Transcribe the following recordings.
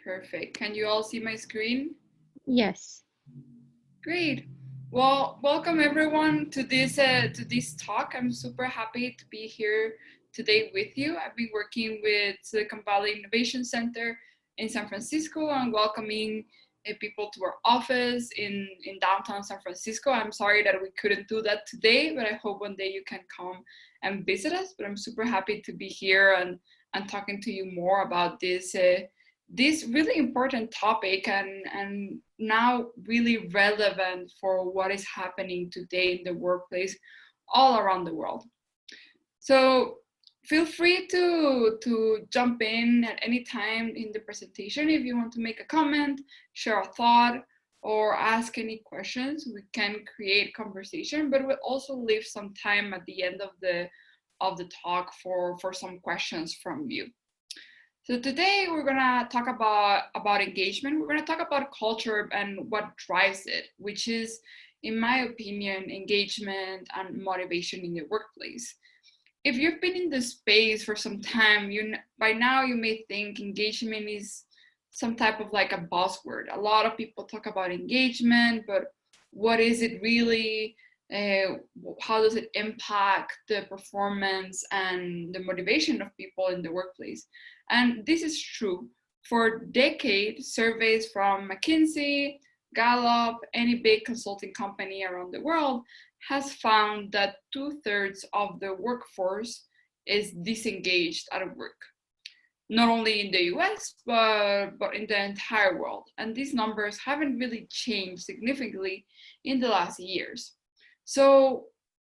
Perfect. Can you all see my screen? Yes. Great. Well, welcome everyone to this talk. I'm super happy to be here today with you. I've been working with Silicon Valley Innovation Center in San Francisco and welcoming people to our office in downtown San Francisco. I'm sorry that we couldn't do that today, but I hope one day you can come and visit us. But I'm super happy to be here and talking to you more about this really important topic and now really relevant for what is happening today in the workplace all around the world. So feel free to jump in at any time in the presentation if you want to make a comment, share a thought, or ask any questions. We can create conversation, but we'll also leave some time at the end of the talk for some questions from you. So today we're gonna talk about engagement. We're gonna talk about culture and what drives it, which is, in my opinion, engagement and motivation in the workplace. If you've been in the space for some time, by now you may think engagement is some type of like a buzzword. A lot of people talk about engagement, but what is it really? How does it impact the performance and the motivation of people in the workplace? And this is true. For decades, surveys from McKinsey, Gallup, any big consulting company around the world has found that 2/3 of the workforce is disengaged at work, not only in the US, but in the entire world. And these numbers haven't really changed significantly in the last years. So,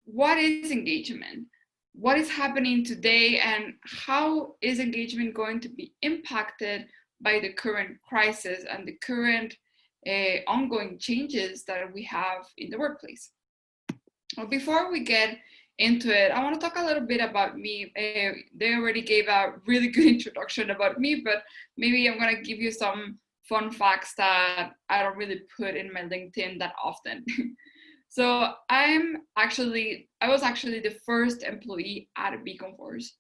what is engagement? What is happening today, and how is engagement going to be impacted by the current crisis and the current ongoing changes that we have in the workplace? Well, before we get into it, I want to talk a little bit about me. They already gave a really good introduction about me, but maybe I'm going to give you some fun facts that I don't really put in my LinkedIn that often. So I was actually the first employee at Beacon Force.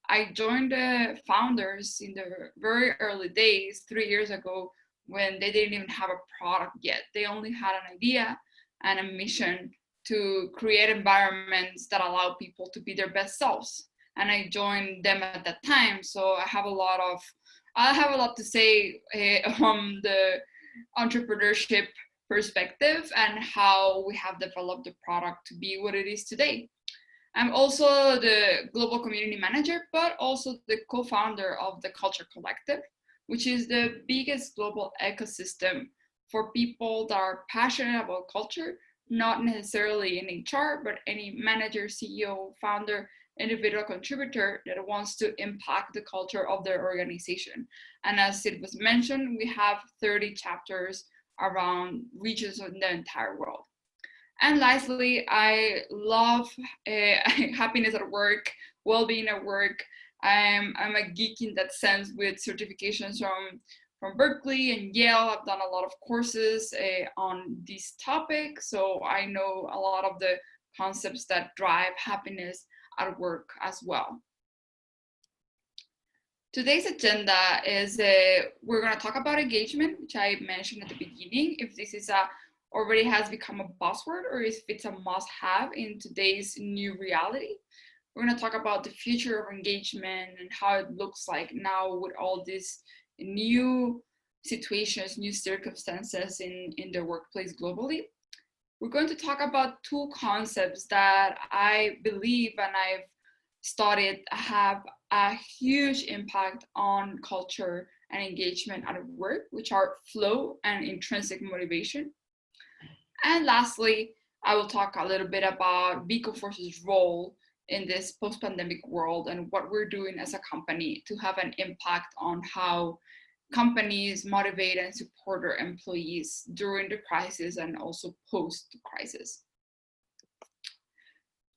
I joined the founders in the very early days, 3 years ago, when they didn't even have a product yet. They only had an idea and a mission to create environments that allow people to be their best selves. And I joined them at that time, so I have a lot to say on the entrepreneurship perspective and how we have developed the product to be what it is today. I'm also the global community manager, but also the co-founder of the Culture Collective, which is the biggest global ecosystem for people that are passionate about culture, not necessarily in HR, but any manager, CEO, founder, individual contributor that wants to impact the culture of their organization. And as it was mentioned, we have 30 chapters around regions in the entire world. And lastly, I love happiness at work, well-being at work. I'm a geek in that sense with certifications from Berkeley and Yale. I've done a lot of courses on this topic, so I know a lot of the concepts that drive happiness at work as well. Today's agenda is we're going to talk about engagement, which I mentioned at the beginning. If this is already has become a buzzword or if it's a must-have in today's new reality. We're going to talk about the future of engagement and how it looks like now with all these new situations, new circumstances in the workplace globally. We're going to talk about two concepts that I believe and I've studied have a huge impact on culture and engagement at work, which are flow and intrinsic motivation. And lastly, I will talk a little bit about Beacon Force's role in this post-pandemic world and what we're doing as a company to have an impact on how companies motivate and support their employees during the crisis and also post-crisis.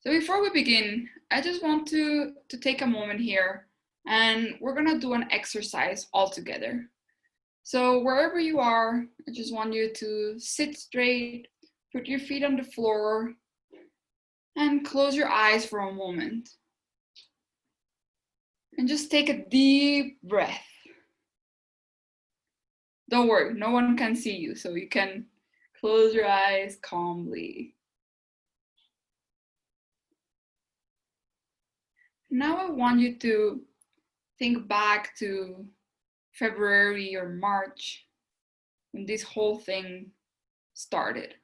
So before we begin, I just want to take a moment here and we're gonna do an exercise all together. So wherever you are, I just want you to sit straight, put your feet on the floor, and close your eyes for a moment. And just take a deep breath. Don't worry, no one can see you, so you can close your eyes calmly. Now I want you to think back to February or March when this whole thing started.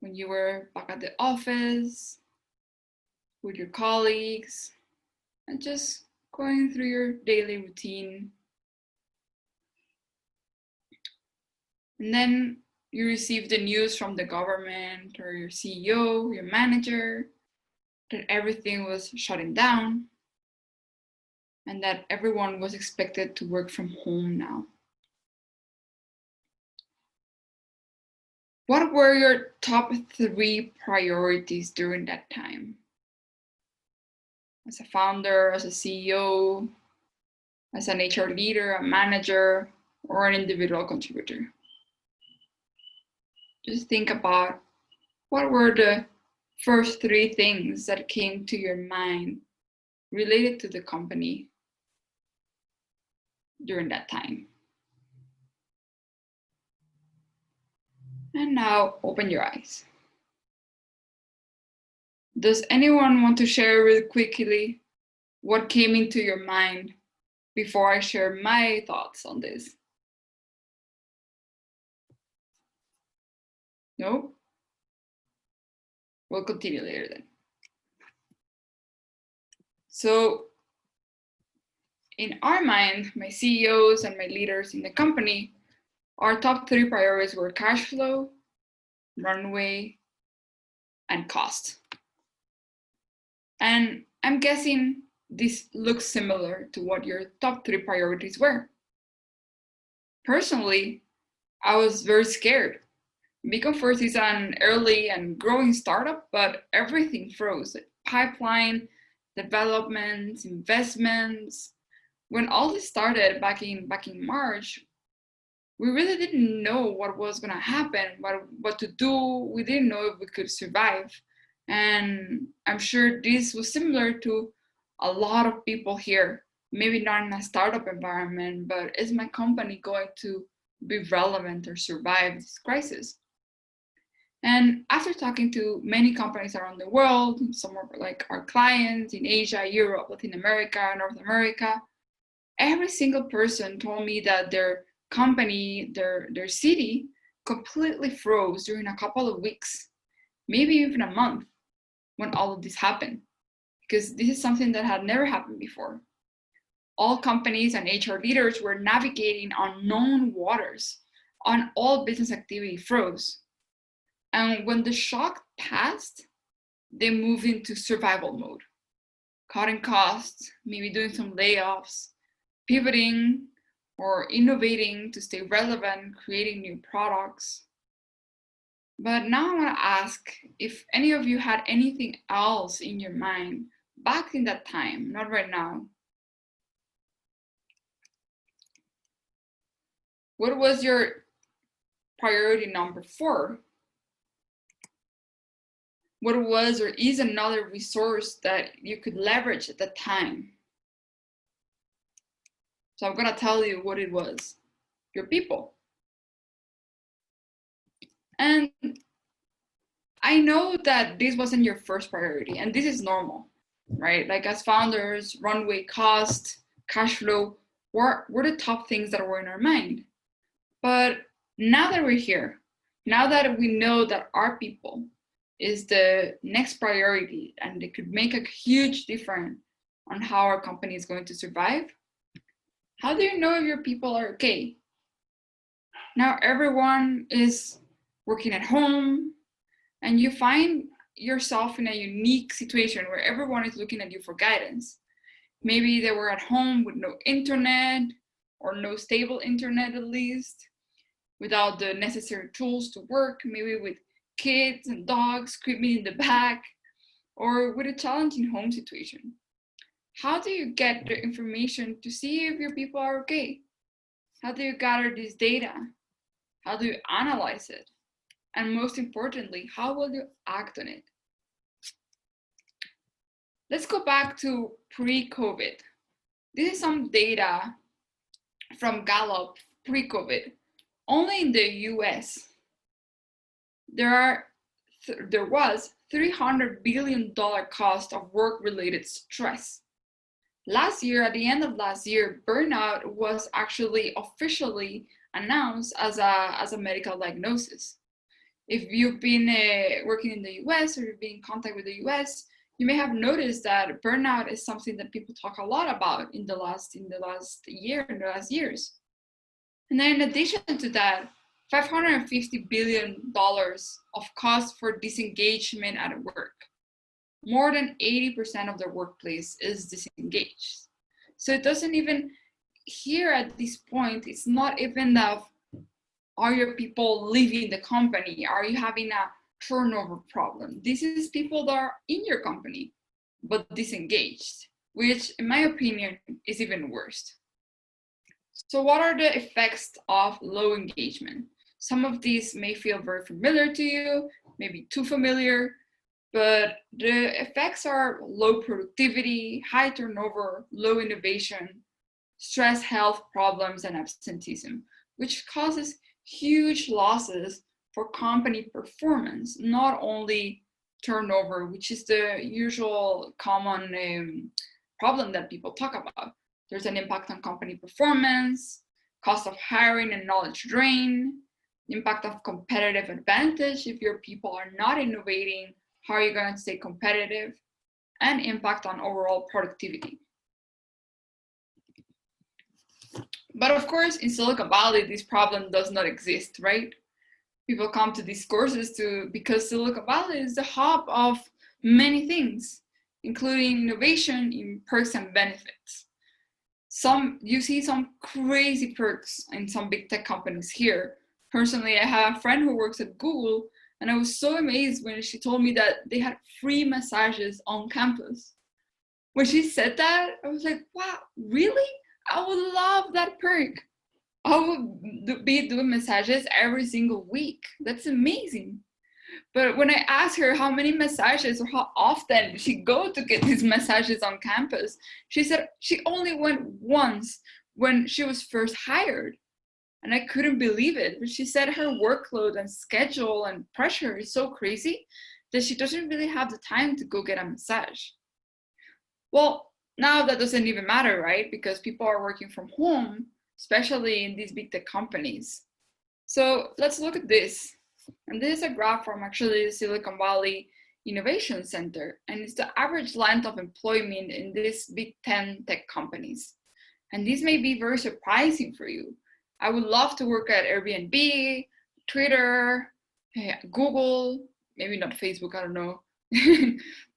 When you were back at the office with your colleagues and just going through your daily routine. And then you received the news from the government or your CEO, your manager, that everything was shutting down and that everyone was expected to work from home now. What were your top 3 priorities during that time? As a founder, as a CEO, as an HR leader, a manager, or an individual contributor? Just think about what were the first 3 things that came to your mind related to the company during that time. And now open your eyes. Does anyone want to share really quickly what came into your mind before I share my thoughts on this? No? We'll continue later then. So in our mind, my CEOs and my leaders in the company, our top 3 priorities were cash flow, runway, and cost. And I'm guessing this looks similar to what your top 3 priorities were. Personally, I was very scared. Beacon First is an early and growing startup, but everything froze. Pipeline, developments, investments. When all this started back in March, we really didn't know what was going to happen, what to do. We didn't know if we could survive. And I'm sure this was similar to a lot of people here. Maybe not in a startup environment, but is my company going to be relevant or survive this crisis? And after talking to many companies around the world, some of like our clients in Asia, Europe, Latin America, North America, every single person told me that their company, their city completely froze during a couple of weeks, maybe even a month when all of this happened, because this is something that had never happened before. All companies and HR leaders were navigating unknown waters, and all business activity froze. And when the shock passed, they moved into survival mode, cutting costs, maybe doing some layoffs, pivoting or innovating to stay relevant, creating new products. But now I want to ask if any of you had anything else in your mind back in that time, not right now. What was your priority number 4? What was or is another resource that you could leverage at that time? So I'm gonna tell you what it was. Your people. And I know that this wasn't your first priority, and this is normal, right? Like as founders, runway, cost, cash flow were the top things that were in our mind. But now that we're here, now that we know that our people is the next priority and it could make a huge difference on how our company is going to survive, how do you know if your people are okay? Now everyone is working at home and you find yourself in a unique situation where everyone is looking at you for guidance. Maybe they were at home with no internet or no stable internet at least, without the necessary tools to work, maybe with kids and dogs screaming in the back, or with a challenging home situation. How do you get the information to see if your people are okay? How do you gather this data? How do you analyze it? And most importantly, how will you act on it? Let's go back to pre-COVID. This is some data from Gallup pre-COVID, only in the US, there was $300 billion cost of work-related stress. Last year, at the end of last year, burnout was actually officially announced as a medical diagnosis. If you've been working in the US or you've been in contact with the US, you may have noticed that burnout is something that people talk a lot about in the last years. And then in addition to that, $550 billion of cost for disengagement at work. More than 80% of the workplace is disengaged. So it doesn't even, here at this point, it's not even of, are your people leaving the company? Are you having a turnover problem? This is people that are in your company, but disengaged, which in my opinion is even worse. So what are the effects of low engagement? Some of these may feel very familiar to you, maybe too familiar, but the effects are low productivity, high turnover, low innovation, stress, health problems, and absenteeism, which causes huge losses for company performance, not only turnover, which is the usual common problem that people talk about. There's an impact on company performance, cost of hiring and knowledge drain, impact of competitive advantage if your people are not innovating, how are you going to stay competitive, and impact on overall productivity. But of course, in Silicon Valley, this problem does not exist, right? People come to these courses because Silicon Valley is the hub of many things, including innovation in perks and benefits. You see some crazy perks in some big tech companies here. Personally, I have a friend who works at Google, and I was so amazed when she told me that they had free massages on campus. When she said that, I was like, wow, really? I would love that perk. I would be doing massages every single week. That's amazing. But when I asked her how many massages or how often she go to get these massages on campus, she said she only went once when she was first hired. And I couldn't believe it. But she said her workload and schedule and pressure is so crazy that she doesn't really have the time to go get a massage. Well, now that doesn't even matter, right? Because people are working from home, especially in these big tech companies. So let's look at this. And this is a graph from actually the Silicon Valley Innovation Center. And it's the average length of employment in these big 10 tech companies. And this may be very surprising for you. I would love to work at Airbnb, Twitter, Google, maybe not Facebook, I don't know.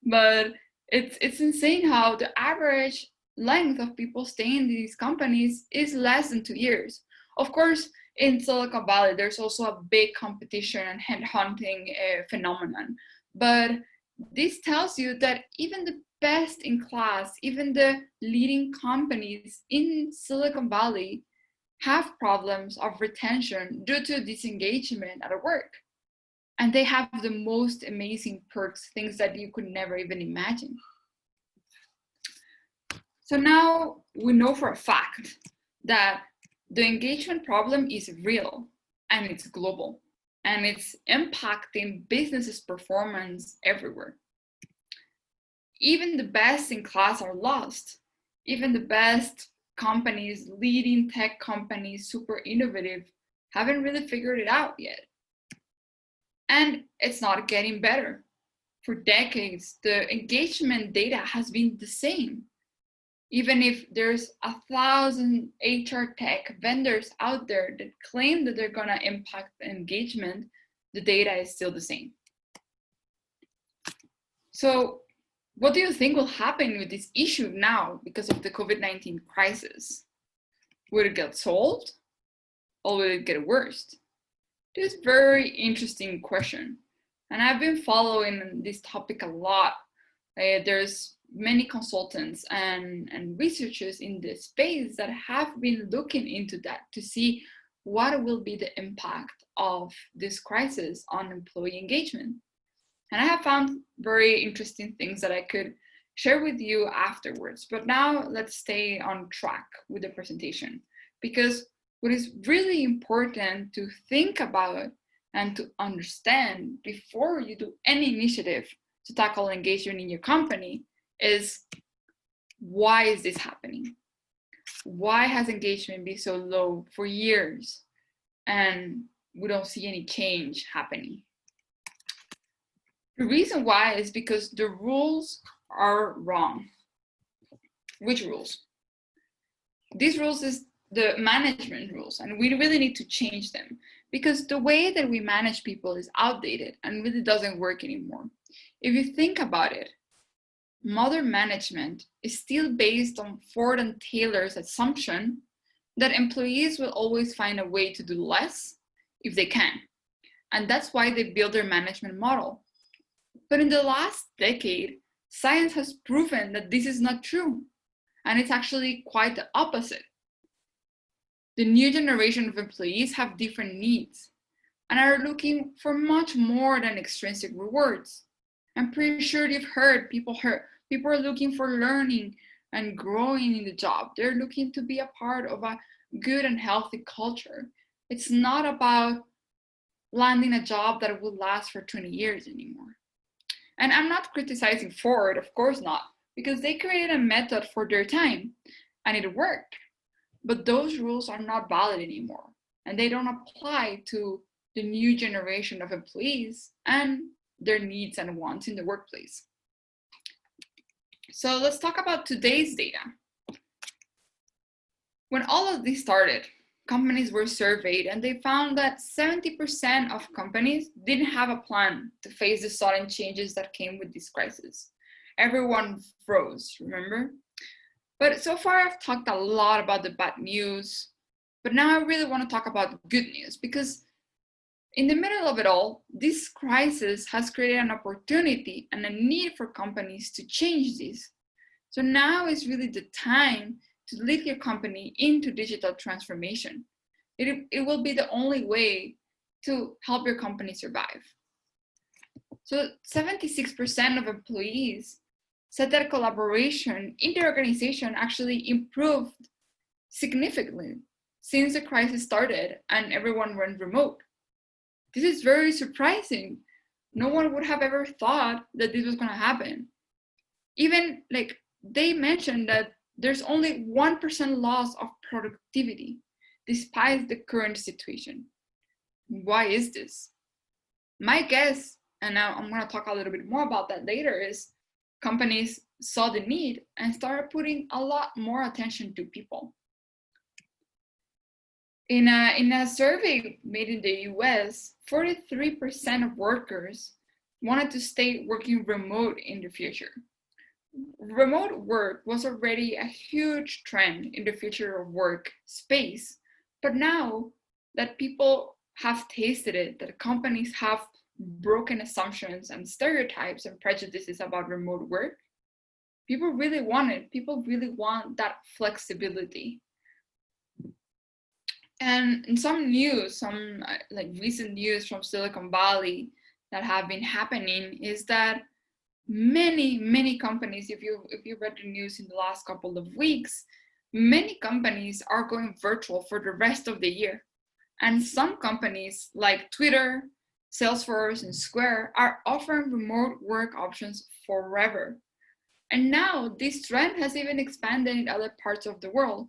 But it's insane how the average length of people staying in these companies is less than 2 years. Of course, in Silicon Valley, there's also a big competition and headhunting phenomenon. But this tells you that even the best in class, even the leading companies in Silicon Valley have problems of retention due to disengagement at work. And they have the most amazing perks, things that you could never even imagine. So now we know for a fact that the engagement problem is real and it's global and it's impacting businesses' performance everywhere. Even the best in class are lost. Even the best companies, leading tech companies, super innovative, haven't really figured it out yet. And it's not getting better. For decades, the engagement data has been the same. Even if there's 1,000 HR tech vendors out there that claim that they're gonna impact engagement, the data is still the same. So what do you think will happen with this issue now because of the COVID-19 crisis? Will it get solved or will it get worse? This is a very interesting question. And I've been following this topic a lot. There's many consultants and researchers in this space that have been looking into that to see what will be the impact of this crisis on employee engagement. And I have found very interesting things that I could share with you afterwards. But now let's stay on track with the presentation, because what is really important to think about and to understand before you do any initiative to tackle engagement in your company is, why is this happening? Why has engagement been so low for years and we don't see any change happening? The reason why is because the rules are wrong. Which rules? These rules is the management rules, and we really need to change them because the way that we manage people is outdated and really doesn't work anymore. If you think about it, modern management is still based on Ford and Taylor's assumption that employees will always find a way to do less if they can. And that's why they build their management model. But in the last decade, science has proven that this is not true. And it's actually quite the opposite. The new generation of employees have different needs and are looking for much more than extrinsic rewards. I'm pretty sure you've heard people are looking for learning and growing in the job. They're looking to be a part of a good and healthy culture. It's not about landing a job that will last for 20 years anymore. And I'm not criticizing Ford, of course not, because they created a method for their time and it worked. But those rules are not valid anymore and they don't apply to the new generation of employees and their needs and wants in the workplace. So let's talk about today's data. When all of this started, companies were surveyed and they found that 70% of companies didn't have a plan to face the sudden changes that came with this crisis. Everyone froze, remember? But so far I've talked a lot about the bad news, but now I really want to talk about good news because in the middle of it all, this crisis has created an opportunity and a need for companies to change this. So now is really the time to lead your company into digital transformation. It will be the only way to help your company survive. So 76% of employees said that collaboration in their organization actually improved significantly since the crisis started and everyone went remote. This is very surprising. No one would have ever thought that this was going to happen. Even like they mentioned that there's only 1% loss of productivity despite the current situation. Why is this? My guess, and now I'm going to talk a little bit more about that later, is companies saw the need and started putting a lot more attention to people. In a survey made in the US, 43% of workers wanted to stay working remote in the future. Remote work was already a huge trend in the future of work space, but now that people have tasted it, that companies have broken assumptions and stereotypes and prejudices about remote work, people really want it. People really want that flexibility. And in some news, some like recent news from Silicon Valley that have been happening is that many companies, if you read the news in the last couple of weeks, many companies are going virtual for the rest of the year. And some companies like Twitter, Salesforce, and Square are offering remote work options forever. And now this trend has even expanded in other parts of the world.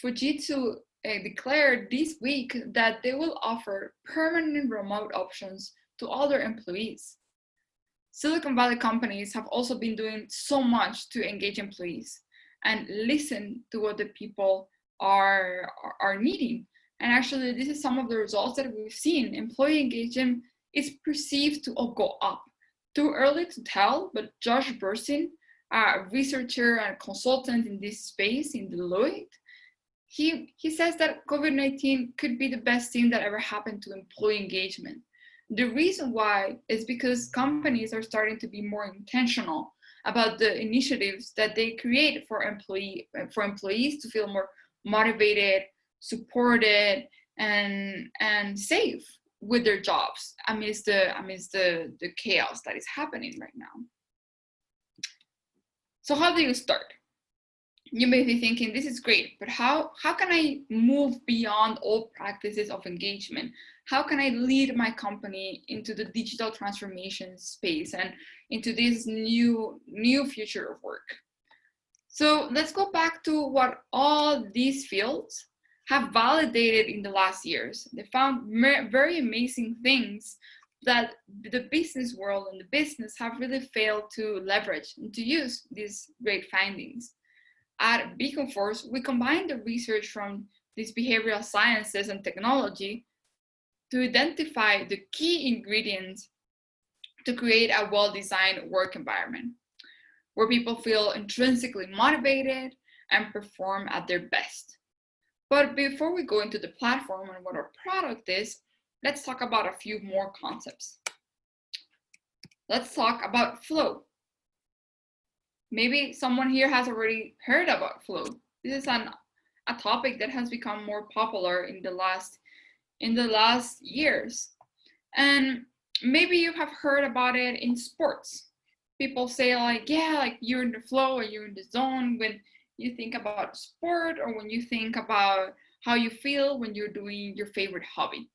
Fujitsu declared this week that they will offer permanent remote options to all their employees. Silicon Valley companies have also been doing so much to engage employees and listen to what the people are needing. And actually, this is some of the results that we've seen. Employee engagement is perceived to go up. Too early to tell, but Josh Bersin, a researcher and consultant in this space in Deloitte, he says that COVID-19 could be the best thing that ever happened to employee engagement. The reason why is because companies are starting to be more intentional about the initiatives that they create for employees to feel more motivated, supported, and safe with their jobs amidst the chaos that is happening right now. So how do you start? You may be thinking, this is great, but how can I move beyond old practices of engagement? How can I lead my company into the digital transformation space and into this new future of work? So let's go back to what all these fields have validated in the last years. They found very amazing things that the business world and the business have really failed to leverage and to use these great findings. At Beacon Force, we combine the research from these behavioral sciences and technology to identify the key ingredients to create a well-designed work environment where people feel intrinsically motivated and perform at their best. But before we go into the platform and what our product is, let's talk about a few more concepts. Let's talk about flow. Maybe someone here has already heard about flow. This is a topic that has become more popular in the last years. And maybe you have heard about it in sports. People say like, yeah, like you're in the flow or you're in the zone when you think about sport or when you think about how you feel when you're doing your favorite hobby.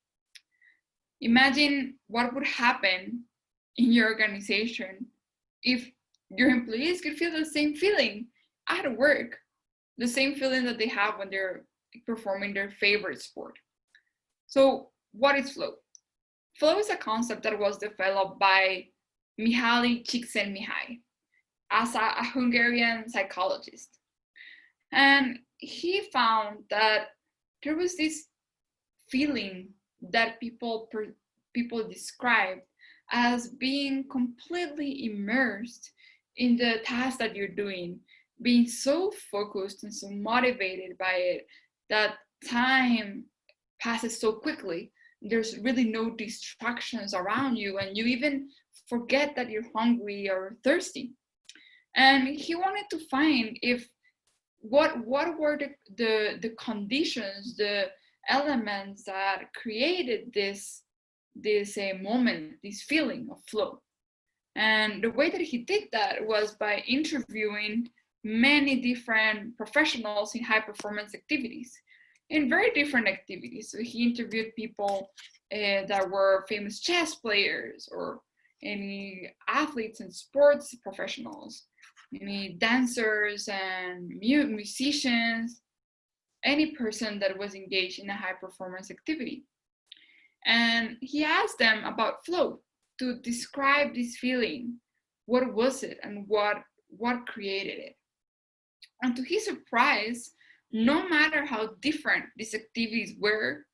Imagine what would happen in your organization if your employees could feel the same feeling at work, the same feeling that they have when they're performing their favorite sport. So what is flow? Flow is a concept that was developed by Mihaly Csikszentmihalyi as a Hungarian psychologist. And he found that there was this feeling that people described as being completely immersed in the task that you're doing, being so focused and so motivated by it that time passes so quickly. There's really no distractions around you, and you even forget that you're hungry or thirsty. And he wanted to find if what were the conditions, the elements that created this moment, this feeling of flow. And the way that he did that was by interviewing many different professionals in high performance activities, in very different activities. So he interviewed people that were famous chess players, or any athletes and sports professionals, any dancers and musicians, any person that was engaged in a high performance activity. And he asked them about flow, to describe this feeling. What was it and what created it? And to his surprise, no matter how different these activities were,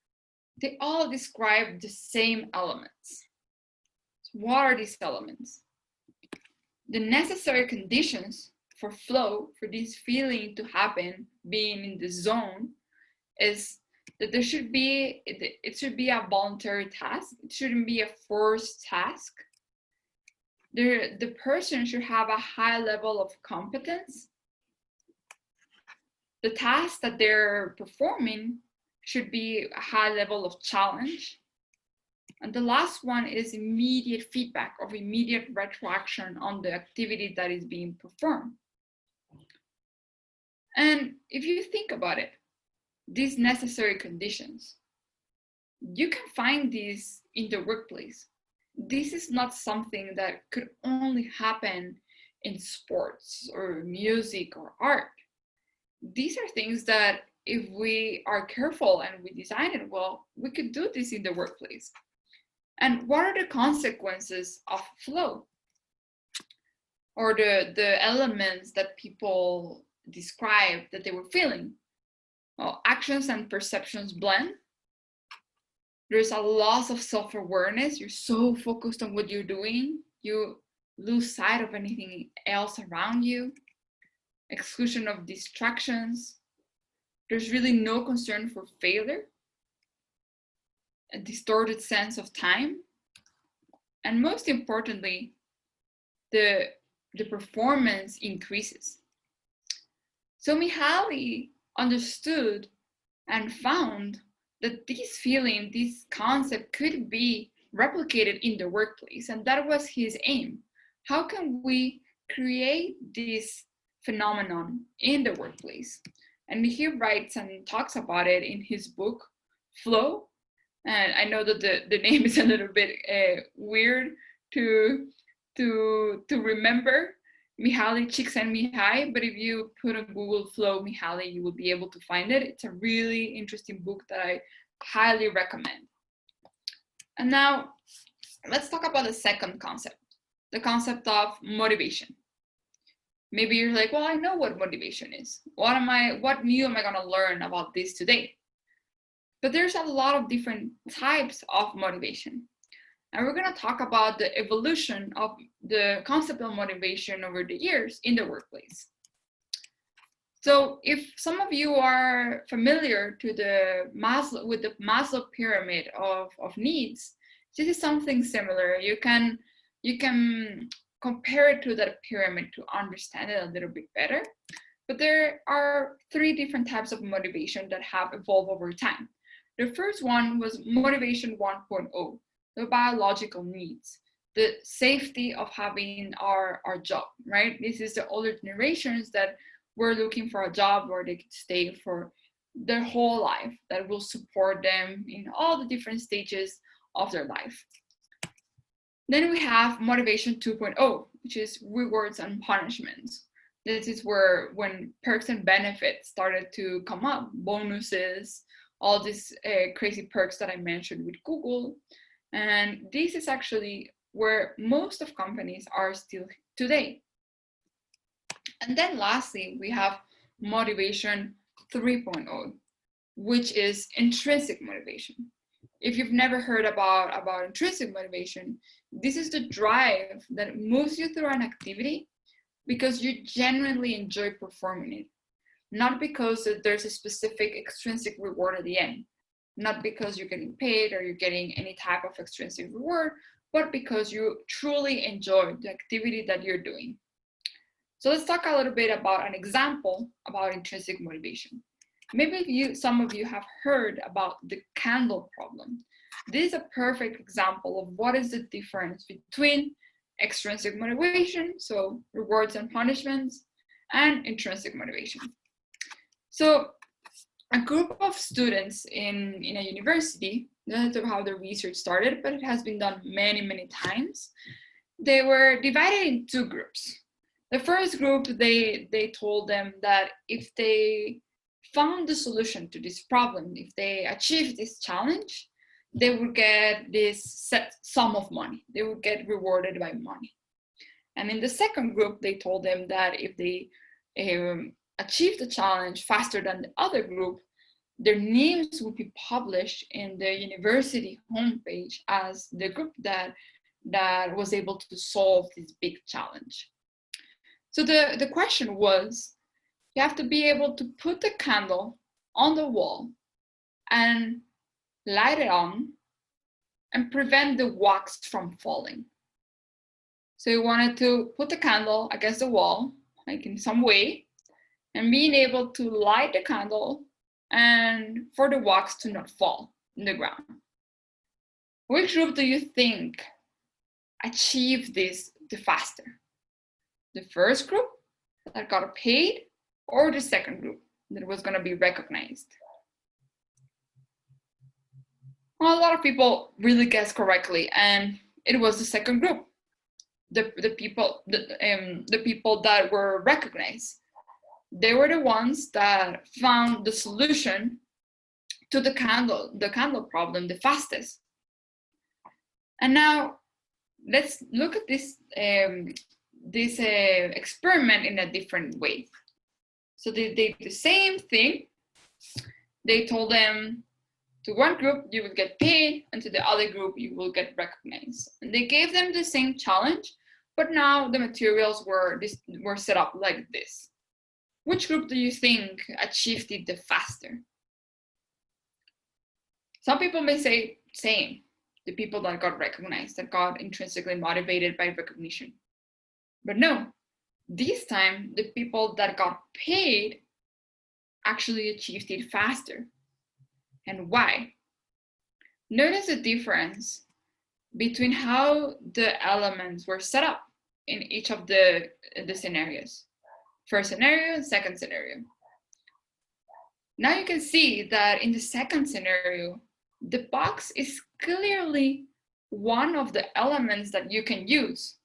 they all described the same elements. So what are these elements? The necessary conditions for flow, for this feeling to happen, being in the zone, is that it should be a voluntary task. It shouldn't be a forced task. The person should have a high level of competence. The task that they're performing should be a high level of challenge. And the last one is immediate feedback, of immediate retroaction on the activity that is being performed. And if you think about it, these necessary conditions, you can find these in the workplace. This is not something that could only happen in sports or music or art. These are things that if we are careful and we design it well, we could do this in the workplace. And what are the consequences of flow? Or the elements that people describe that they were feeling? Well, actions and perceptions blend. There's a loss of self-awareness. You're so focused on what you're doing, you lose sight of anything else around you. Exclusion of distractions. There's really no concern for failure. A distorted sense of time. And most importantly, the performance increases. So Mihaly understood and found that this feeling, this concept could be replicated in the workplace, and that was his aim. How can we create this phenomenon in the workplace. And he writes and talks about it in his book, Flow. And I know that the name is a little bit weird to remember, Mihaly Csikszentmihalyi, but if you put on Google Flow Mihaly, you will be able to find it. It's a really interesting book that I highly recommend. And now let's talk about the second concept, the concept of motivation. Maybe you're like, well, I know what motivation is. What new am I going to learn about this today? But there's a lot of different types of motivation. And we're going to talk about the evolution of the concept of motivation over the years in the workplace. So if some of you are familiar with the Maslow pyramid of needs, this is something similar. You can compare it to that pyramid to understand it a little bit better. But there are 3 different types of motivation that have evolved over time. The first one was motivation 1.0, the biological needs, the safety of having our job, right? This is the older generations that were looking for a job where they could stay for their whole life, that will support them in all the different stages of their life. Then we have motivation 2.0, which is rewards and punishments. This is where when perks and benefits started to come up, bonuses, all these crazy perks that I mentioned with Google. And this is actually where most of companies are still today. And then lastly, we have motivation 3.0, which is intrinsic motivation. If you've never heard about intrinsic motivation, this is the drive that moves you through an activity because you genuinely enjoy performing it. Not because there's a specific extrinsic reward at the end. Not because you're getting paid or you're getting any type of extrinsic reward, but because you truly enjoy the activity that you're doing. So let's talk a little bit about an example about intrinsic motivation. Maybe some of you have heard about the candle problem. This is a perfect example of what is the difference between extrinsic motivation, so rewards and punishments, and intrinsic motivation. So a group of students in a university, that's how the research started, but it has been done many, many times. They were divided in 2 groups. The first group, they told them that if they found the solution to this problem, if they achieved this challenge, they would get this set sum of money. They would get rewarded by money. And in the second group, they told them that if they achieved the challenge faster than the other group, their names would be published in the university homepage as the group that was able to solve this big challenge. So the question was, you have to be able to put the candle on the wall and light it on and prevent the wax from falling. So you wanted to put the candle against the wall, like in some way, and being able to light the candle and for the wax to not fall in the ground. Which group do you think achieved this the faster? The first group that got paid, or the second group that was going to be recognized? Well, a lot of people really guessed correctly, and it was the second group. The people that were recognized. They were the ones that found the solution to the candle problem the fastest. And now let's look at this experiment in a different way. So they did the same thing. They told them, to one group you will get paid, and to the other group you will get recognized. And they gave them the same challenge, but now the materials were set up like this. Which group do you think achieved it the faster? Some people may say same, the people that got recognized, that got intrinsically motivated by recognition. But no, this time the people that got paid actually achieved it faster. And why? Notice the difference between how the elements were set up in each of the scenarios. First scenario and second scenario. Now you can see that in the second scenario, the box is clearly one of the elements that you can use.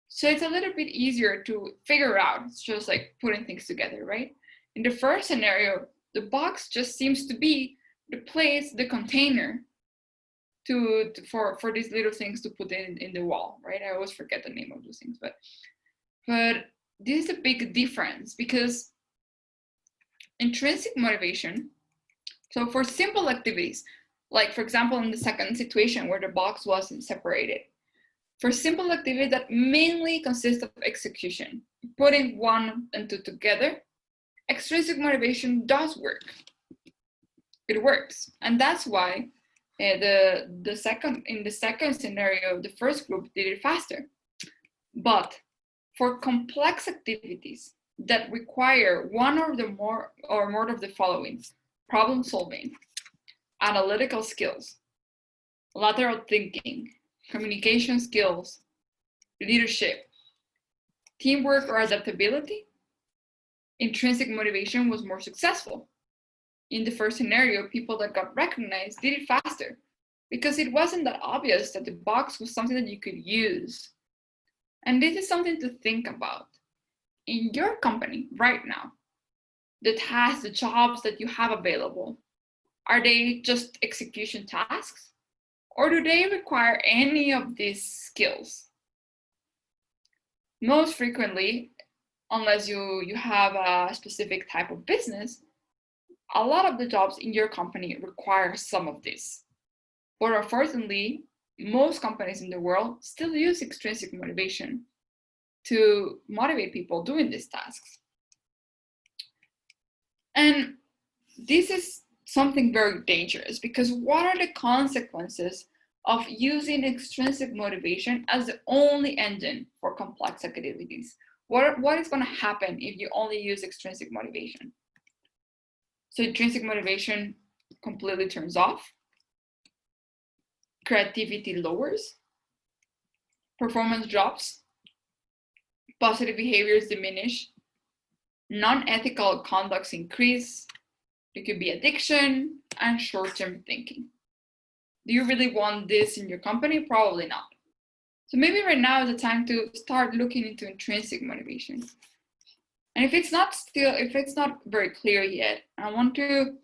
So it's a little bit easier to figure out. It's just like putting things together, right? In the first scenario, the box just seems to be the place, the container for these little things to put in the wall, right? I always forget the name of those things, but this is a big difference because intrinsic motivation, so for simple activities, like for example, in the second situation where the box wasn't separated, for simple activities that mainly consist of execution, putting one and two together, extrinsic motivation does work. It works, and that's why in the second scenario, the first group did it faster. But for complex activities that require one or more of the following: problem solving, analytical skills, lateral thinking, communication skills, leadership, teamwork or adaptability, intrinsic motivation was more successful. In the first scenario, people that got recognized did it faster because it wasn't that obvious that the box was something that you could use. And this is something to think about. In your company right now, the tasks, the jobs that you have available, are they just execution tasks? Or do they require any of these skills? Most frequently, unless you have a specific type of business, a lot of the jobs in your company require some of this. But unfortunately, most companies in the world still use extrinsic motivation to motivate people doing these tasks. And this is something very dangerous because what are the consequences of using extrinsic motivation as the only engine for complex activities? What is going to happen if you only use extrinsic motivation? So intrinsic motivation completely turns off, creativity lowers, performance drops, positive behaviors diminish, non-ethical conducts increase, there could be addiction, and short-term thinking. Do you really want this in your company? Probably not. So maybe right now is the time to start looking into intrinsic motivation. And if it's not very clear yet, I want to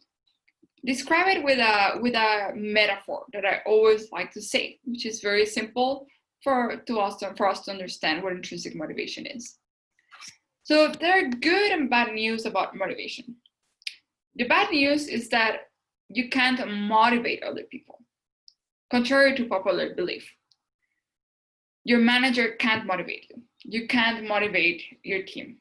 describe it with a metaphor that I always like to say, which is very simple for us to understand what intrinsic motivation is. So there are good and bad news about motivation. The bad news is that you can't motivate other people, contrary to popular belief. Your manager can't motivate you. You can't motivate your team,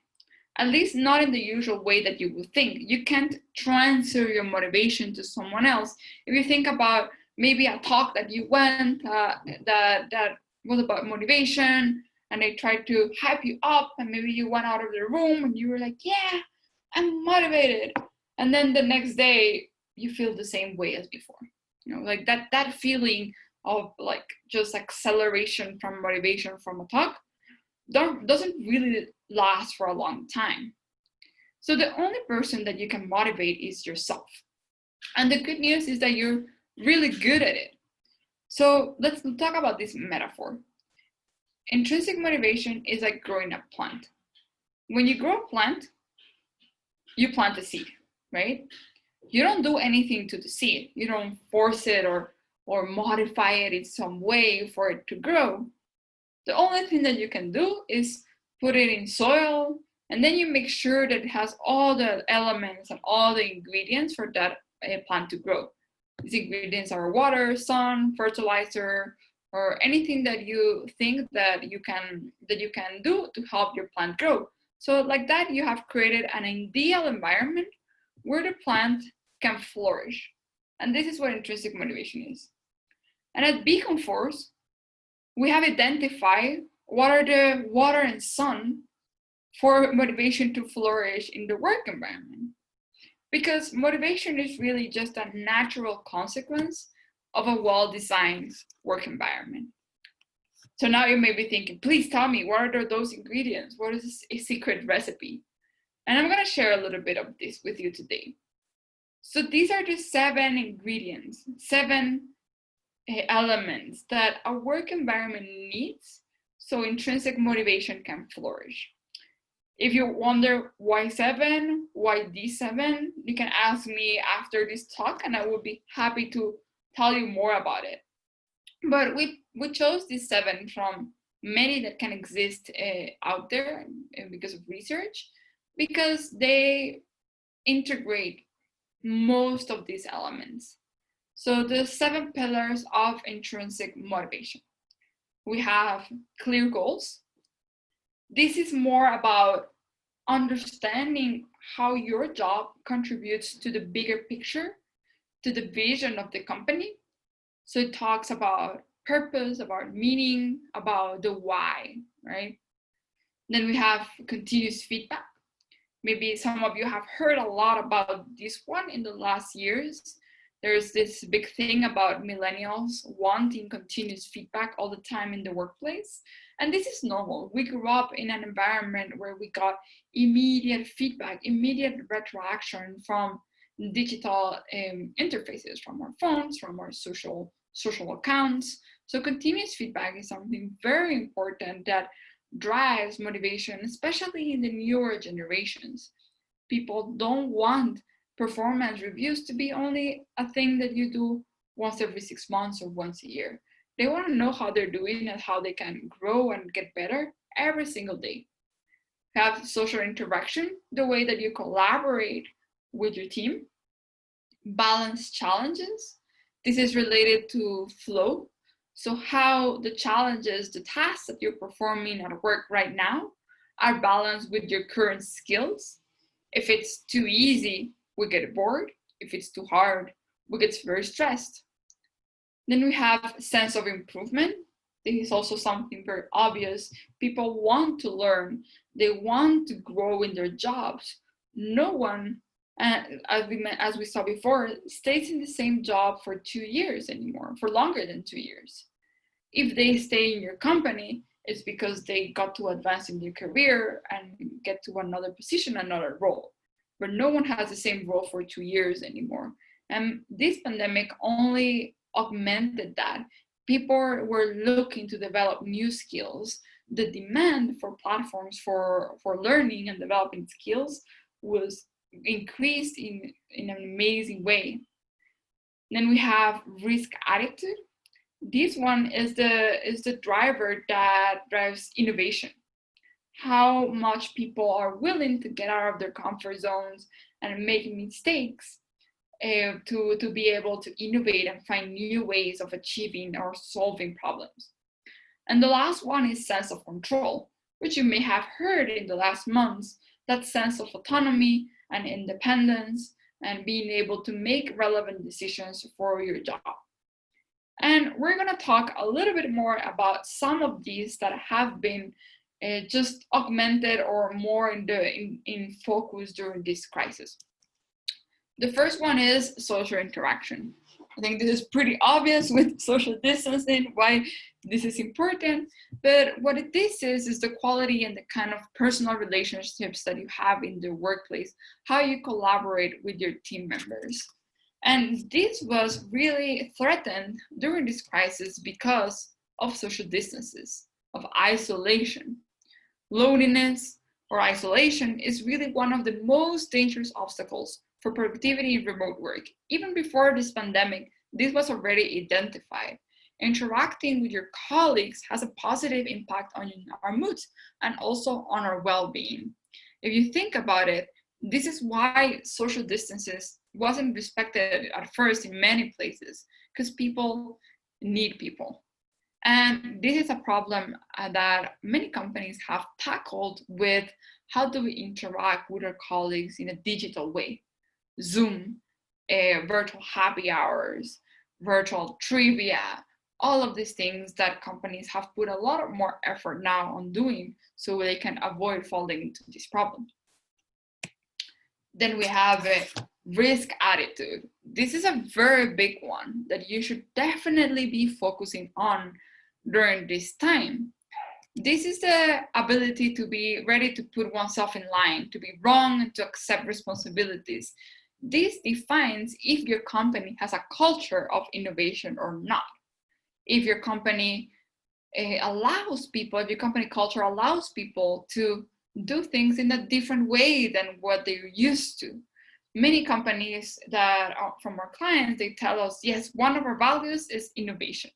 at least not in the usual way that you would think. You can't transfer your motivation to someone else. If you think about maybe a talk that you went that was about motivation, and they tried to hype you up, and maybe you went out of the room and you were like, yeah, I'm motivated. And then the next day you feel the same way as before. Like that feeling of like just acceleration from motivation from a talk doesn't really last for a long time. So the only person that you can motivate is yourself. And the good news is that you're really good at it. So let's talk about this metaphor. Intrinsic motivation is like growing a plant. When you grow a plant, you plant a seed, right? You don't do anything to the seed. You don't force it or modify it in some way for it to grow. The only thing that you can do is put it in soil, and then you make sure that it has all the elements and all the ingredients for that plant to grow. These ingredients are water, sun, fertilizer, or anything that you think that you can do to help your plant grow. So like that, you have created an ideal environment where the plant can flourish. And this is what intrinsic motivation is. And at Beacon Force, we have identified what are the water and sun for motivation to flourish in the work environment. Because motivation is really just a natural consequence of a well-designed work environment. So now you may be thinking, please tell me, what are those ingredients? What is a secret recipe? And I'm going to share a little bit of this with you today. So these are the 7 ingredients, 7 elements that a work environment needs so intrinsic motivation can flourish. If you wonder why 7, why these 7, you can ask me after this talk and I will be happy to tell you more about it. But we chose these 7 from many that can exist out there because of research, because they integrate most of these elements. So the 7 pillars of intrinsic motivation. We have clear goals. This is more about understanding how your job contributes to the bigger picture, to the vision of the company. So it talks about purpose, about meaning, about the why, right? Then we have continuous feedback. Maybe some of you have heard a lot about this one in the last years. There's this big thing about millennials wanting continuous feedback all the time in the workplace. And this is normal. We grew up in an environment where we got immediate feedback, immediate retroaction from digital interfaces, from our phones, from our social accounts. So continuous feedback is something very important that drives motivation, especially in the newer generations. People don't want performance reviews to be only a thing that you do once every 6 months or once a year. They want to know how they're doing and how they can grow and get better every single day. Have social interaction, the way that you collaborate with your team. Balance challenges. This is related to flow. So how the challenges, the tasks that you're performing at work right now are balanced with your current skills. If it's too easy, we get bored. If it's too hard, we get very stressed. Then we have sense of improvement. This is also something very obvious. People want to learn. They want to grow in their jobs. No one, as we saw before, stays in the same job for 2 years anymore, for longer than 2 years. If they stay in your company, it's because they got to advance in their career and get to another position, another role. But no one has the same role for 2 years anymore. And this pandemic only augmented that. People were looking to develop new skills. The demand for platforms for learning and developing skills was increased in an amazing way. Then we have risk attitude. This one is the driver that drives innovation. How much people are willing to get out of their comfort zones and make mistakes to be able to innovate and find new ways of achieving or solving problems. And the last one is sense of control, which you may have heard in the last months, that sense of autonomy and independence and being able to make relevant decisions for your job. And we're going to talk a little bit more about some of these that have been just augmented or more in focus during this crisis. The first one is social interaction. I think this is pretty obvious with social distancing, why this is important. But what this is the quality and the kind of personal relationships that you have in the workplace, how you collaborate with your team members. And this was really threatened during this crisis because of social distances, of isolation. Loneliness or isolation is really one of the most dangerous obstacles for productivity in remote work. Even before this pandemic, this was already identified. Interacting with your colleagues has a positive impact on our moods and also on our well-being. If you think about it, this is why social distances wasn't respected at first in many places, because people need people. And this is a problem that many companies have tackled with how do we interact with our colleagues in a digital way. Zoom, virtual happy hours, virtual trivia, all of these things that companies have put a lot more effort now on doing so they can avoid falling into this problem. Then we have a risk attitude. This is a very big one that you should definitely be focusing on during this time. This is the ability to be ready to put oneself in line, to be wrong, and to accept responsibilities. This defines if your company has a culture of innovation or not. If your company allows people, if your company culture allows people to do things in a different way than what they're used to. Many companies that are from our clients, they tell us, yes, one of our values is innovation.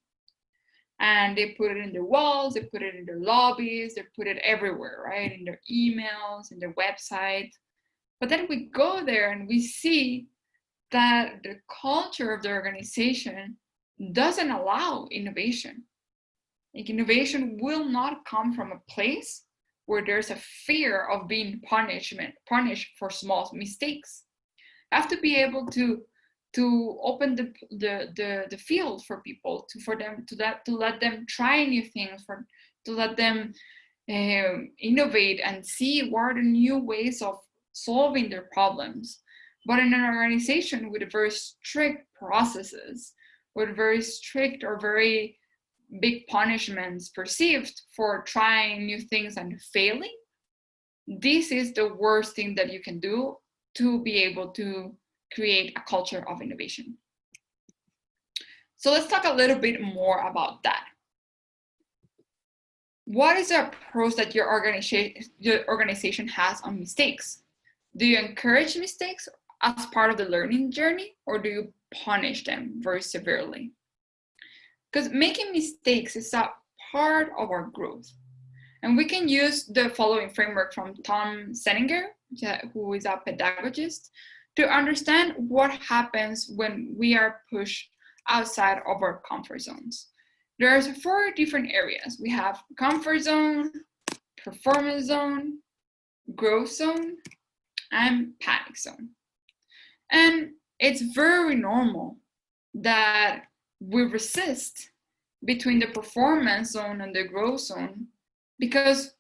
And they put it in their walls, they put it in their lobbies, they put it everywhere, right? In their emails, in their website. But then we go there and we see that the culture of the organization doesn't allow innovation. Like, innovation will not come from a place where there's a fear of being punished for small mistakes. You have to be able to open the field for people, to let them try new things, to let them innovate and see what are the new ways of solving their problems. But in an organization with very strict processes, with very strict or very big punishments perceived for trying new things and failing, this is the worst thing that you can do to be able to create a culture of innovation. So let's talk a little bit more about that. What is the approach that your organization has on mistakes? Do you encourage mistakes as part of the learning journey, or do you punish them very severely? Because making mistakes is a part of our growth. And we can use the following framework from Tom Senninger, who is a pedagogist, to understand what happens when we are pushed outside of our comfort zones. There's 4 different areas. We have comfort zone, performance zone, growth zone, and panic zone. And it's very normal that we resist between the performance zone and the growth zone because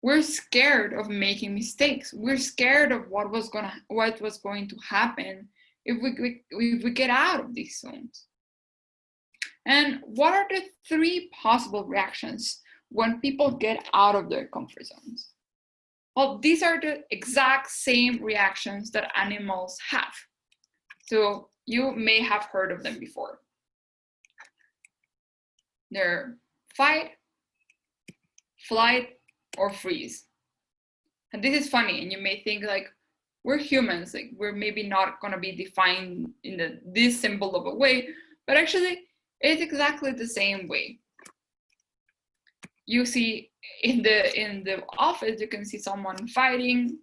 we're scared of making mistakes. We're scared of what was going to happen if we get out of these zones. And what are the 3 possible reactions when people get out of their comfort zones? Well, these are the exact same reactions that animals have. So you may have heard of them before. They're fight, flight, or freeze. And this is funny, and you may think like, we're humans, like we're maybe not gonna be defined in this simple of a way, but actually it's exactly the same way. You see in the office, you can see someone fighting,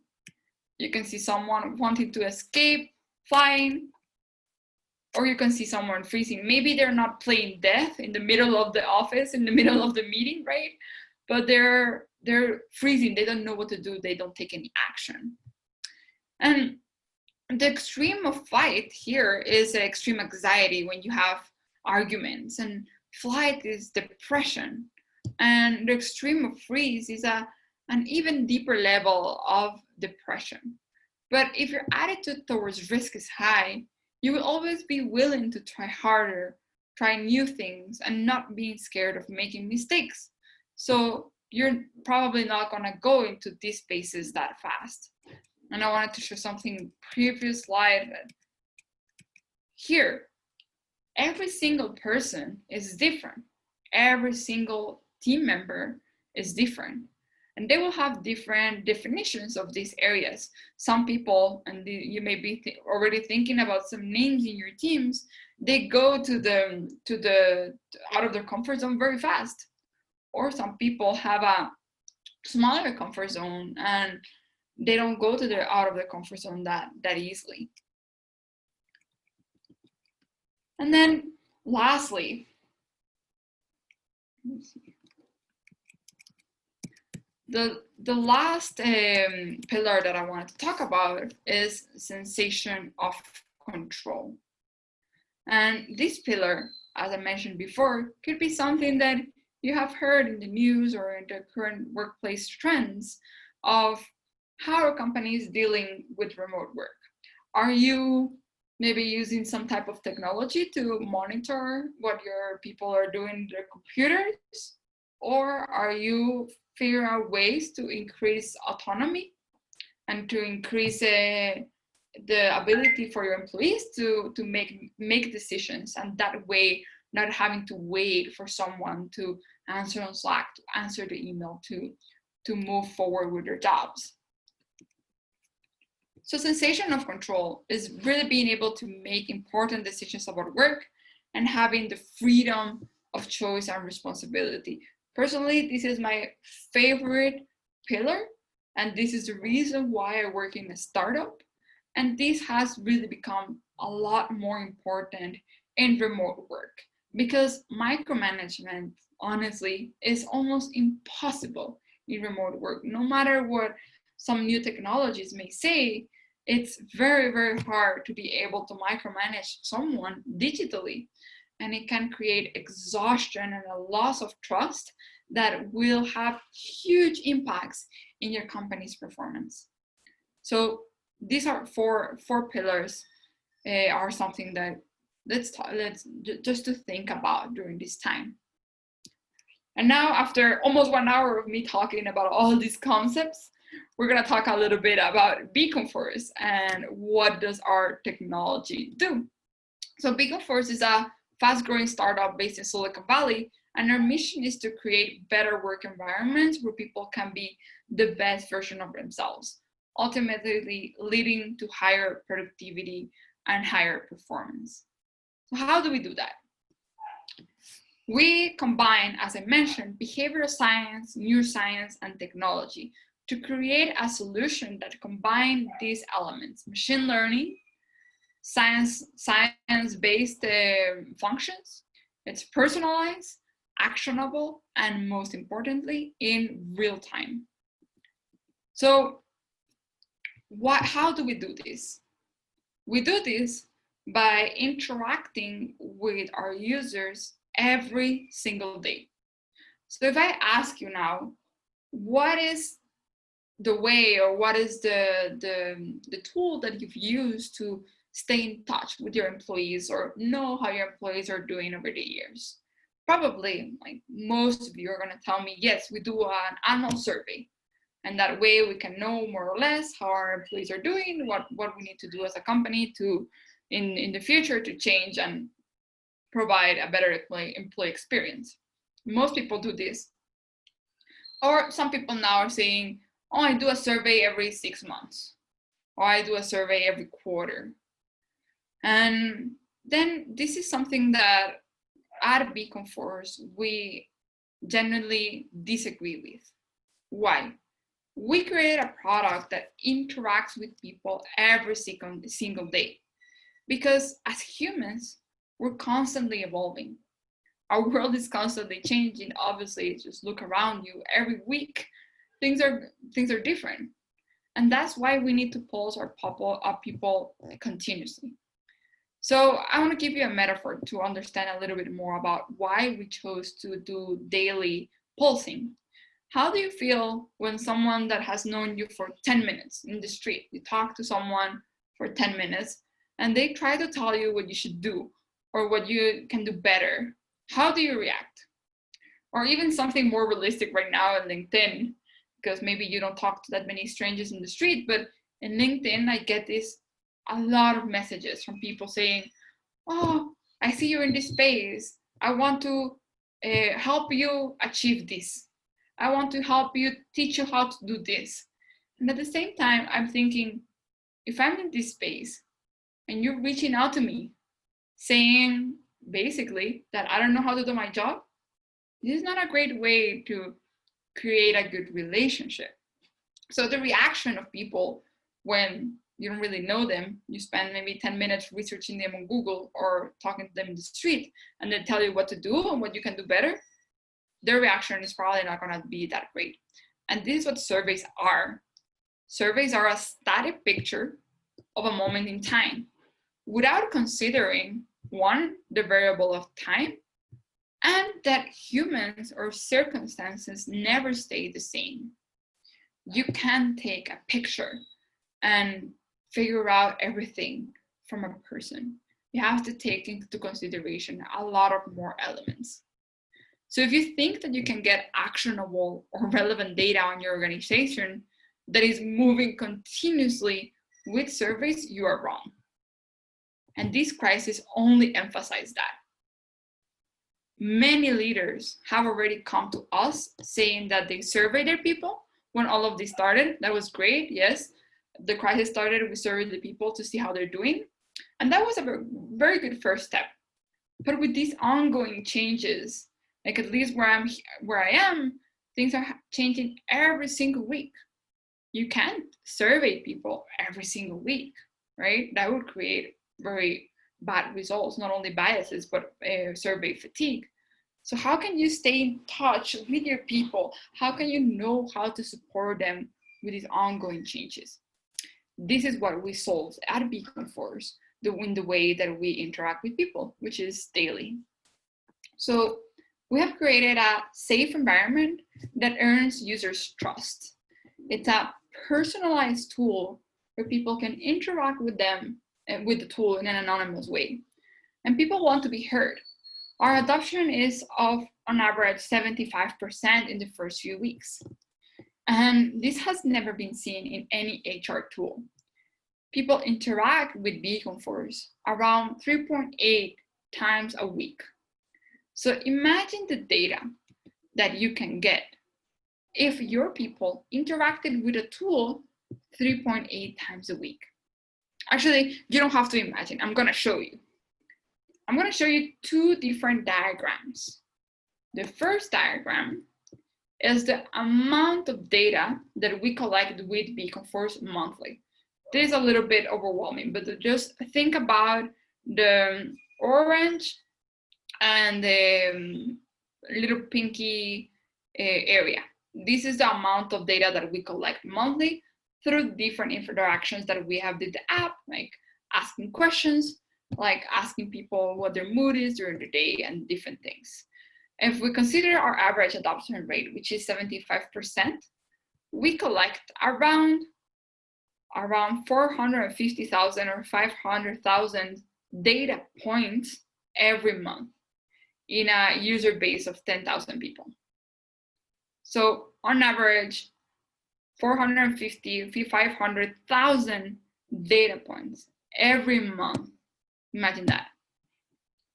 you can see someone wanting to escape, flying, or you can see someone freezing. Maybe they're not playing death in the middle of the office, in the middle of the meeting, right? But they're freezing, they don't know what to do, they don't take any action. And the extreme of fight here is extreme anxiety when you have arguments, and flight is depression, and the extreme of freeze is an even deeper level of depression. But if your attitude towards risk is high, you will always be willing to try harder, try new things, and not being scared of making mistakes. So you're probably not gonna go into these spaces that fast. And I wanted to show something previous slide. Here, every single person is different. Every single team member is different. And they will have different definitions of these areas. Some people, and you may be already thinking about some names in your teams, they go to the out of their comfort zone very fast. Or some people have a smaller comfort zone and they don't go to the out of the comfort zone that easily. And then lastly, the last pillar that I wanted to talk about is sensation of control. And this pillar, as I mentioned before, could be something that you have heard in the news or in the current workplace trends of how a company is dealing with remote work. Are you maybe using some type of technology to monitor what your people are doing in their computers? Or are you figuring out ways to increase autonomy and to increase the ability for your employees to make decisions, and that way not having to wait for someone to answer on Slack, to answer the email, to move forward with their jobs? So sensation of control is really being able to make important decisions about work and having the freedom of choice and responsibility. Personally, this is my favorite pillar, and this is the reason why I work in a startup. And this has really become a lot more important in remote work because micromanagement, honestly, is almost impossible in remote work. No matter what some new technologies may say, it's very, very hard to be able to micromanage someone digitally. And it can create exhaustion and a loss of trust that will have huge impacts in your company's performance. So these are four pillars are something that let's just to think about during this time. And now, after almost 1 hour of me talking about all these concepts, we're going to talk a little bit about Beacon Force and what does our technology do. So Beacon Force is a fast-growing startup based in Silicon Valley, and our mission is to create better work environments where people can be the best version of themselves, ultimately leading to higher productivity and higher performance. So how do we do that? We combine, as I mentioned, behavioral science, neuroscience, and technology to create a solution that combines these elements: machine learning, science-based functions. It's personalized, actionable, and most importantly, in real time. So how do we do this? We do this by interacting with our users every single day. So if I ask you now, what is the way, or what is the tool that you've used to stay in touch with your employees or know how your employees are doing over the years? Probably, like most of you are going to tell me, yes, we do an annual survey. And that way we can know more or less how our employees are doing, what we need to do as a company to in the future to change and provide a better employee experience. Most people do this. Or some people now are saying, oh, I do a survey every 6 months, or I do a survey every quarter. And then this is something that at Beacon Force we generally disagree with. Why? We create a product that interacts with people every single day. Because as humans, we're constantly evolving. Our world is constantly changing. Obviously, just look around you. Every week, things are different. And that's why we need to pulse our people continuously. So I want to give you a metaphor to understand a little bit more about why we chose to do daily pulsing. How do you feel when someone that has known you for 10 minutes in the street, you talk to someone for 10 minutes and they try to tell you what you should do or what you can do better? How do you react? Or even something more realistic right now in LinkedIn, because maybe you don't talk to that many strangers in the street, but in LinkedIn, I get a lot of messages from people saying, oh, I see you're in this space. I want to help you achieve this. I want to help you, teach you how to do this. And at the same time, I'm thinking, if I'm in this space and you're reaching out to me saying basically that I don't know how to do my job, this is not a great way to create a good relationship. So the reaction of people when you don't really know them, you spend maybe 10 minutes researching them on Google or talking to them in the street, and they tell you what to do and what you can do better, their reaction is probably not going to be that great. And this is what surveys are. Surveys are a static picture of a moment in time without considering, one, the variable of time, and that humans or circumstances never stay the same. You can't take a picture and figure out everything from a person. You have to take into consideration a lot of more elements. So if you think that you can get actionable or relevant data on your organization that is moving continuously with surveys, you are wrong. And this crisis only emphasized that. Many leaders have already come to us saying that they surveyed their people when all of this started. That was great, yes. The crisis started, we surveyed the people to see how they're doing. And that was a very good first step. But with these ongoing changes, like at least where I am, things are changing every single week. You can't survey people every single week, right? That would create very bad results, not only biases, but survey fatigue. So how can you stay in touch with your people? How can you know how to support them with these ongoing changes? This is what we solve at Beacon Force, in the way that we interact with people, which is daily. So we have created a safe environment that earns users' trust. It's a personalized tool where people can interact with the tool in an anonymous way. And people want to be heard. Our adoption is of, on average, 75% in the first few weeks. And this has never been seen in any HR tool. People interact with Beacon Force around 3.8 times a week. So imagine the data that you can get if your people interacted with a tool 3.8 times a week. Actually, you don't have to imagine. I'm going to show you. I'm going to show you two different diagrams. The first diagram is the amount of data that we collect with Beacon Force monthly. This is a little bit overwhelming, but just think about the orange and the little pinky area. This is the amount of data that we collect monthly through different interactions that we have with the app, like asking questions, like asking people what their mood is during the day and different things. If we consider our average adoption rate, which is 75%, we collect around 450,000 or 500,000 data points every month in a user base of 10,000 people. So on average, 450, 500,000 data points every month. Imagine that.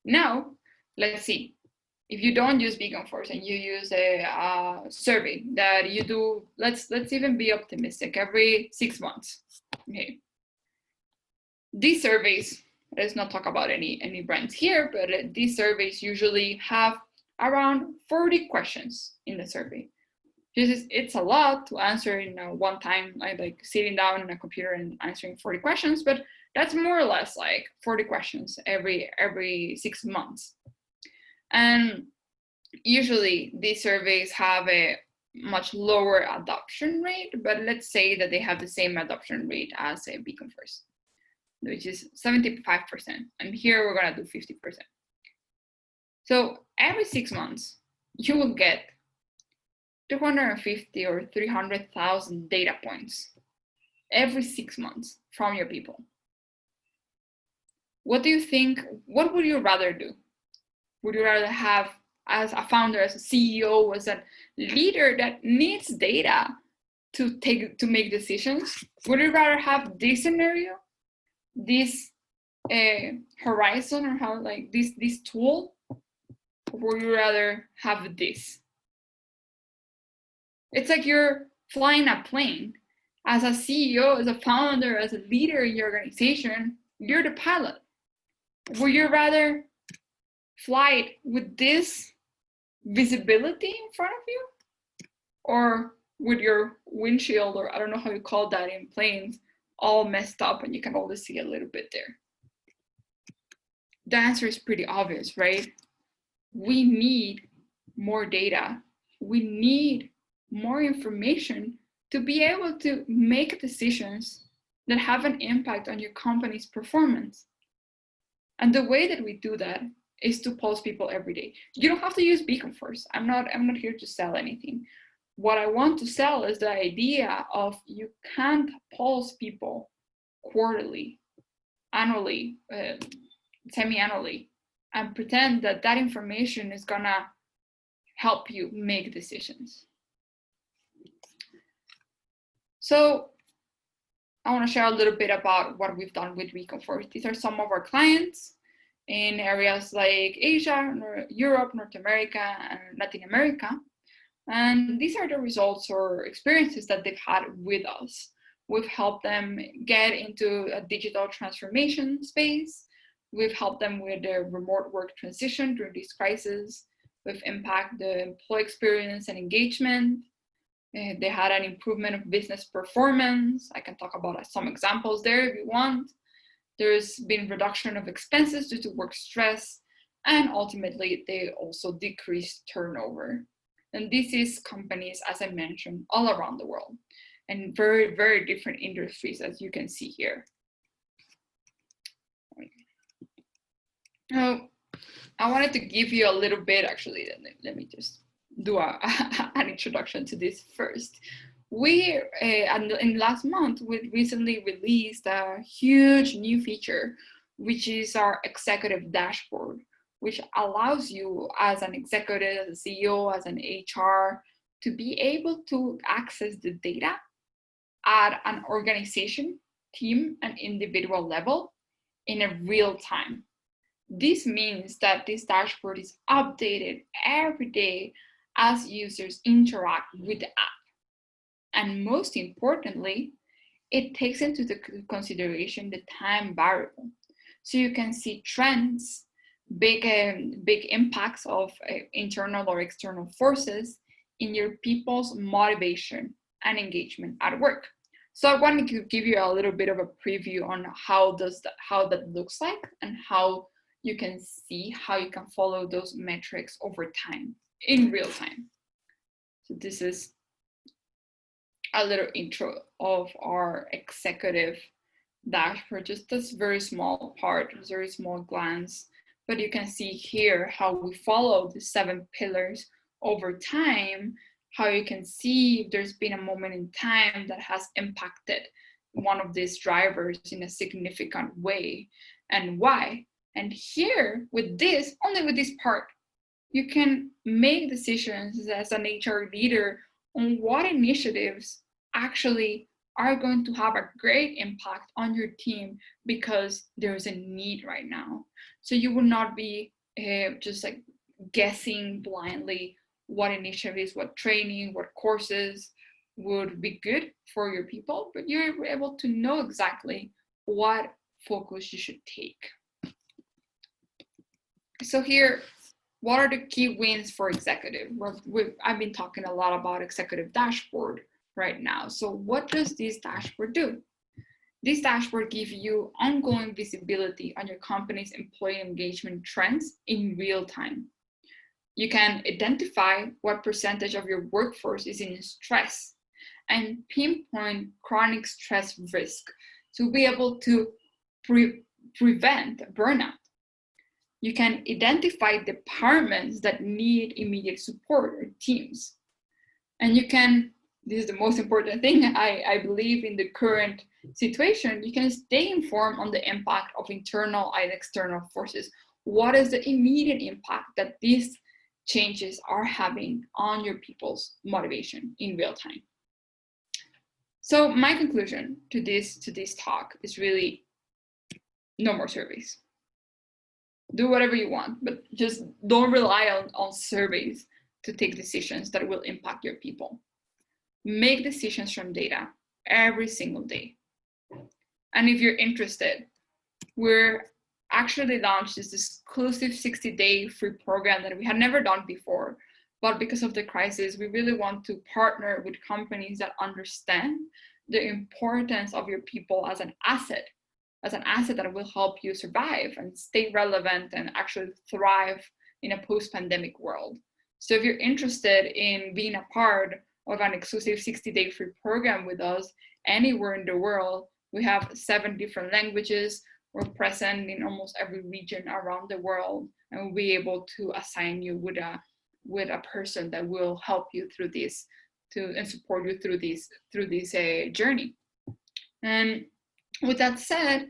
Now, let's see. If you don't use Beacon Force and you use a survey that you do, let's even be optimistic, every 6 months. Okay. These surveys, let's not talk about any brands here, but these surveys usually have around 40 questions in the survey. It's a lot to answer in one time, like sitting down in a computer and answering 40 questions, but that's more or less like 40 questions every 6 months. And usually these surveys have a much lower adoption rate, but let's say that they have the same adoption rate as a Beacon Force, which is 75%. And here we're gonna do 50%. So every 6 months, you will get 250 or 300,000 data points every 6 months from your people. What do you think? What would you rather do? Would you rather have, as a founder, as a CEO, as a leader that needs data to make decisions? Would you rather have this scenario, this horizon, or how like this tool, or would you rather have this? It's like you're flying a plane. As a CEO, as a founder, as a leader in your organization, you're the pilot. Would you rather fly with this visibility in front of you, or with your windshield, or I don't know how you call that in planes, all messed up and you can only see a little bit there? The answer is pretty obvious, right? We need more data. We need more information to be able to make decisions that have an impact on your company's performance. And the way that we do that is to pulse people every day. You don't have to use Beacon Force. I'm not here to sell anything. What I want to sell is the idea of you can't pulse people quarterly, annually, semi-annually, and pretend that information is gonna help you make decisions. So I want to share a little bit about what we've done with Reconforce. These are some of our clients in areas like Asia, Europe, North America, and Latin America. And these are the results or experiences that they've had with us. We've helped them get into a digital transformation space. We've helped them with their remote work transition during this crisis. We've impacted the employee experience and engagement. They had an improvement of business performance. I can talk about some examples there if you want. There's been reduction of expenses due to work stress, and ultimately they also decreased turnover. And this is companies, as I mentioned, all around the world, and very, very different industries, as you can see here. Now, I wanted to give you a little bit, actually, let me just do an introduction to this first. We, in last month, we recently released a huge new feature, which is our executive dashboard, which allows you as an executive, as a CEO, as an HR, to be able to access the data at an organization, team, and individual level in a real time. This means that this dashboard is updated every day as users interact with the app. And most importantly, it takes into consideration the time variable. So you can see trends, big impacts of internal or external forces in your people's motivation and engagement at work. So I wanted to give you a little bit of a preview on how that looks like, and how you can see how you can follow those metrics over time, in real time. So this is a little intro of our executive dashboard, just this very small part, very small glance. But you can see here how we follow the 7 pillars over time, how you can see if there's been a moment in time that has impacted one of these drivers in a significant way, and why. And here, with this, only with this part, you can make decisions as an HR leader on what initiatives actually are going to have a great impact on your team because there's a need right now. So you will not be just like guessing blindly what initiatives, what training, what courses would be good for your people, but you're able to know exactly what focus you should take. So here, what are the key wins for executive? Well, I've been talking a lot about executive dashboard right now. So what does this dashboard do? This dashboard gives you ongoing visibility on your company's employee engagement trends in real time. You can identify what percentage of your workforce is in stress and pinpoint chronic stress risk to be able to prevent burnout. You can identify departments that need immediate support or teams. And you can, this is the most important thing, I believe, in the current situation, you can stay informed on the impact of internal and external forces. What is the immediate impact that these changes are having on your people's motivation in real time? So my conclusion to this talk is really no more surveys. Do whatever you want, but just don't rely on surveys to take decisions that will impact your people. Make decisions from data every single day. And if you're interested, we're actually launched this exclusive 60-day free program that we had never done before. But because of the crisis, we really want to partner with companies that understand the importance of your people as an asset that will help you survive and stay relevant and actually thrive in a post-pandemic world. So if you're interested in being a part of an exclusive 60-day free program with us anywhere in the world, we have 7 different languages. We're present in almost every region around the world, and we'll be able to assign you with a person that will help you through this and support you through this journey. And with that said,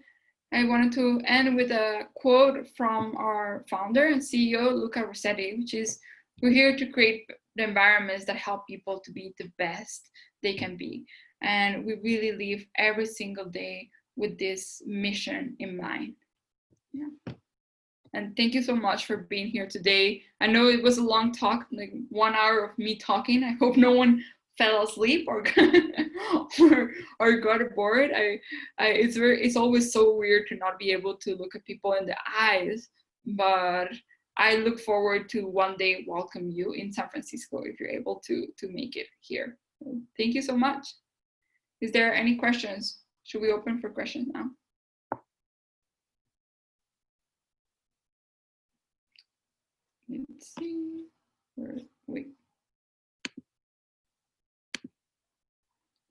I wanted to end with a quote from our founder and CEO, Luca Rossetti, which is, We're here to create the environments that help people to be the best they can be. And we really live every single day with this mission in mind. Yeah. And thank you so much for being here today. I know it was a long talk, like 1 hour of me talking. I hope no one fell asleep or or got bored. It's always so weird to not be able to look at people in the eyes, but I look forward to one day welcome you in San Francisco if you're able to make it here. So thank you so much. Is there any questions? Should we open for questions now? Let's see. Wait.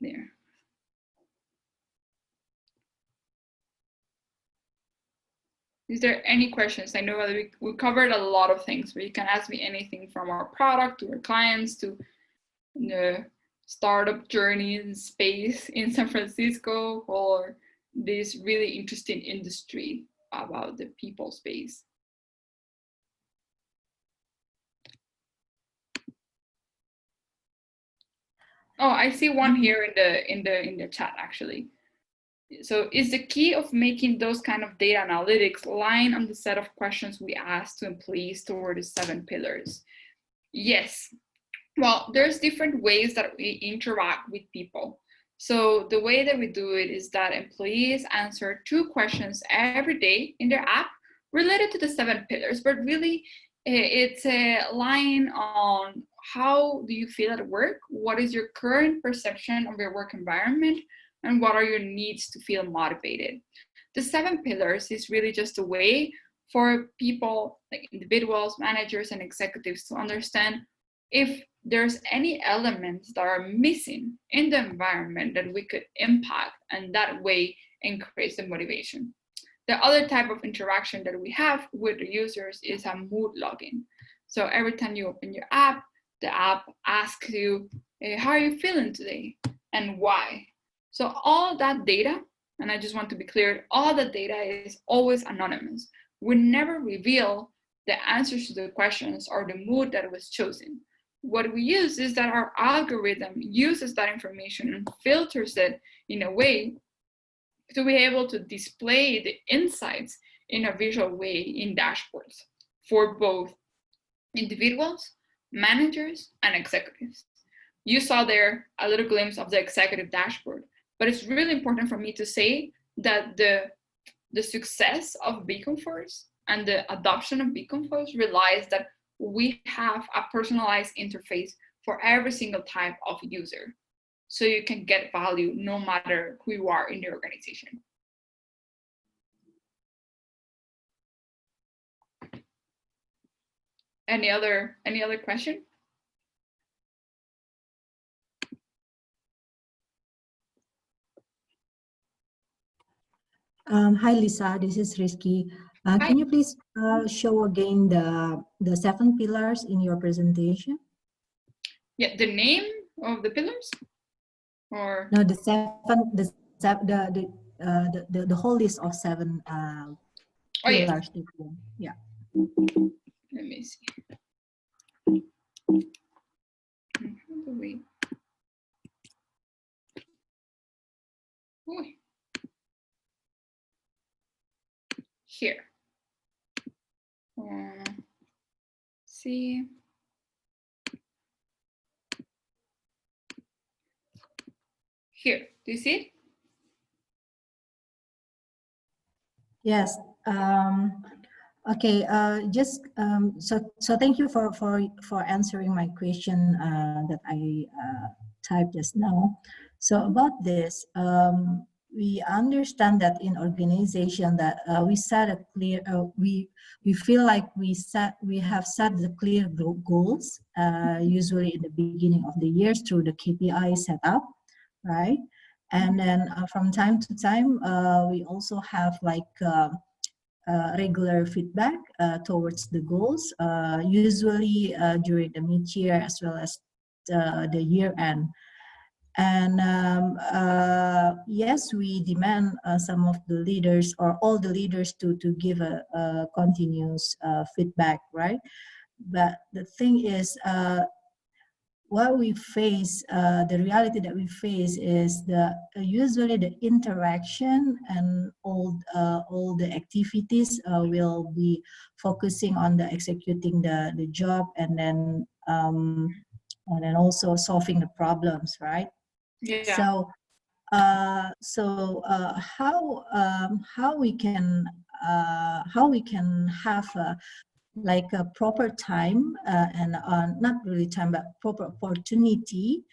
There. Is there any questions? I know that we covered a lot of things, but you can ask me anything from our product to our clients to the startup journey in space in San Francisco, or this really interesting industry about the people space. Oh, I see one here in the chat actually. So is the key of making those kind of data analytics line on the set of questions we ask to employees toward the 7 pillars? Yes. Well, there's different ways that we interact with people. So the way that we do it is that employees answer 2 questions every day in their app related to the 7 pillars, but really it's a line on how do you feel at work, what is your current perception of your work environment, and what are your needs to feel motivated. The 7 pillars is really just a way for people, like individuals, managers, and executives, to understand if there's any elements that are missing in the environment that we could impact, and that way increase the motivation. The other type of interaction that we have with the users is a mood login. So every time you open your app, the app asks you, hey, how are you feeling today and why? So all that data, and I just want to be clear, all the data is always anonymous. We never reveal the answers to the questions or the mood that was chosen. What we use is that our algorithm uses that information and filters it in a way to be able to display the insights in a visual way in dashboards for both individuals, managers, and executives. You saw there a little glimpse of the executive dashboard, but it's really important for me to say that the success of Beacon Force and the adoption of Beacon Force relies that we have a personalized interface for every single type of user, so you can get value no matter who you are in the organization. Any other question? Hi, Lisa. This is Rizky. Can you please show again the 7 pillars in your presentation? Yeah, the name of the pillars, or no, the whole list of 7 pillars. Yeah. Let me see. How do we? Ooh. Here. See. Here, do you see it? Yes. Okay. So thank you for answering my question that I typed just now. So about this, we understand that in organization that we set a clear we feel like we have set the clear goals usually in the beginning of the years through the KPI setup, right? And then from time to time we also have like regular feedback towards the goals, usually during the mid-year as well as the year end. And yes, we demand some of the leaders or all the leaders to give a continuous feedback, right? but the thing is, what we face, the reality that we face is the usually the interaction and all the activities will be focusing on the executing the job, and then also solving the problems, right? Yeah. So how we can have a, like a proper time, and not really time but proper opportunity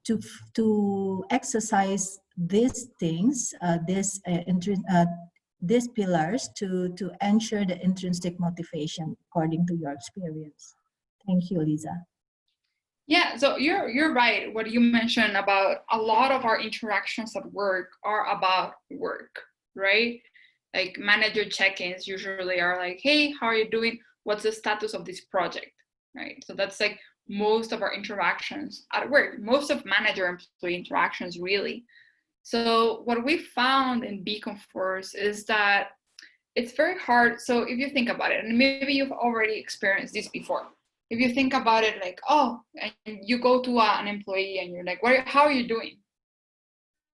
to exercise these things, these pillars to ensure the intrinsic motivation according to your experience. Thank you, Lisa. Yeah, so you're right. What you mentioned about a lot of our interactions at work are about work, right? Like manager check-ins usually are like, "Hey, how are you doing? What's the status of this project?" Right? So that's like most of our interactions at work, most of manager employee interactions really. So what we found in Beacon Force is that it's very hard. So if you think about it, and maybe you've already experienced this before, if you think about it like, oh, and you go to an employee and you're like, how are you doing?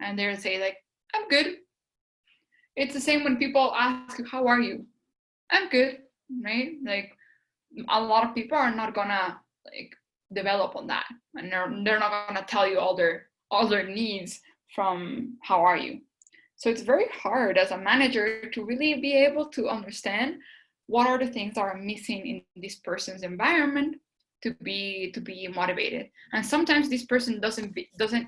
And they'll say like, I'm good. It's the same when people ask you, how are you? I'm good, right? Like a lot of people are not gonna like develop on that, and they're not gonna tell you all their needs from how are you. So it's very hard as a manager to really be able to understand what are the things that are missing in this person's environment to be motivated. And sometimes this person doesn't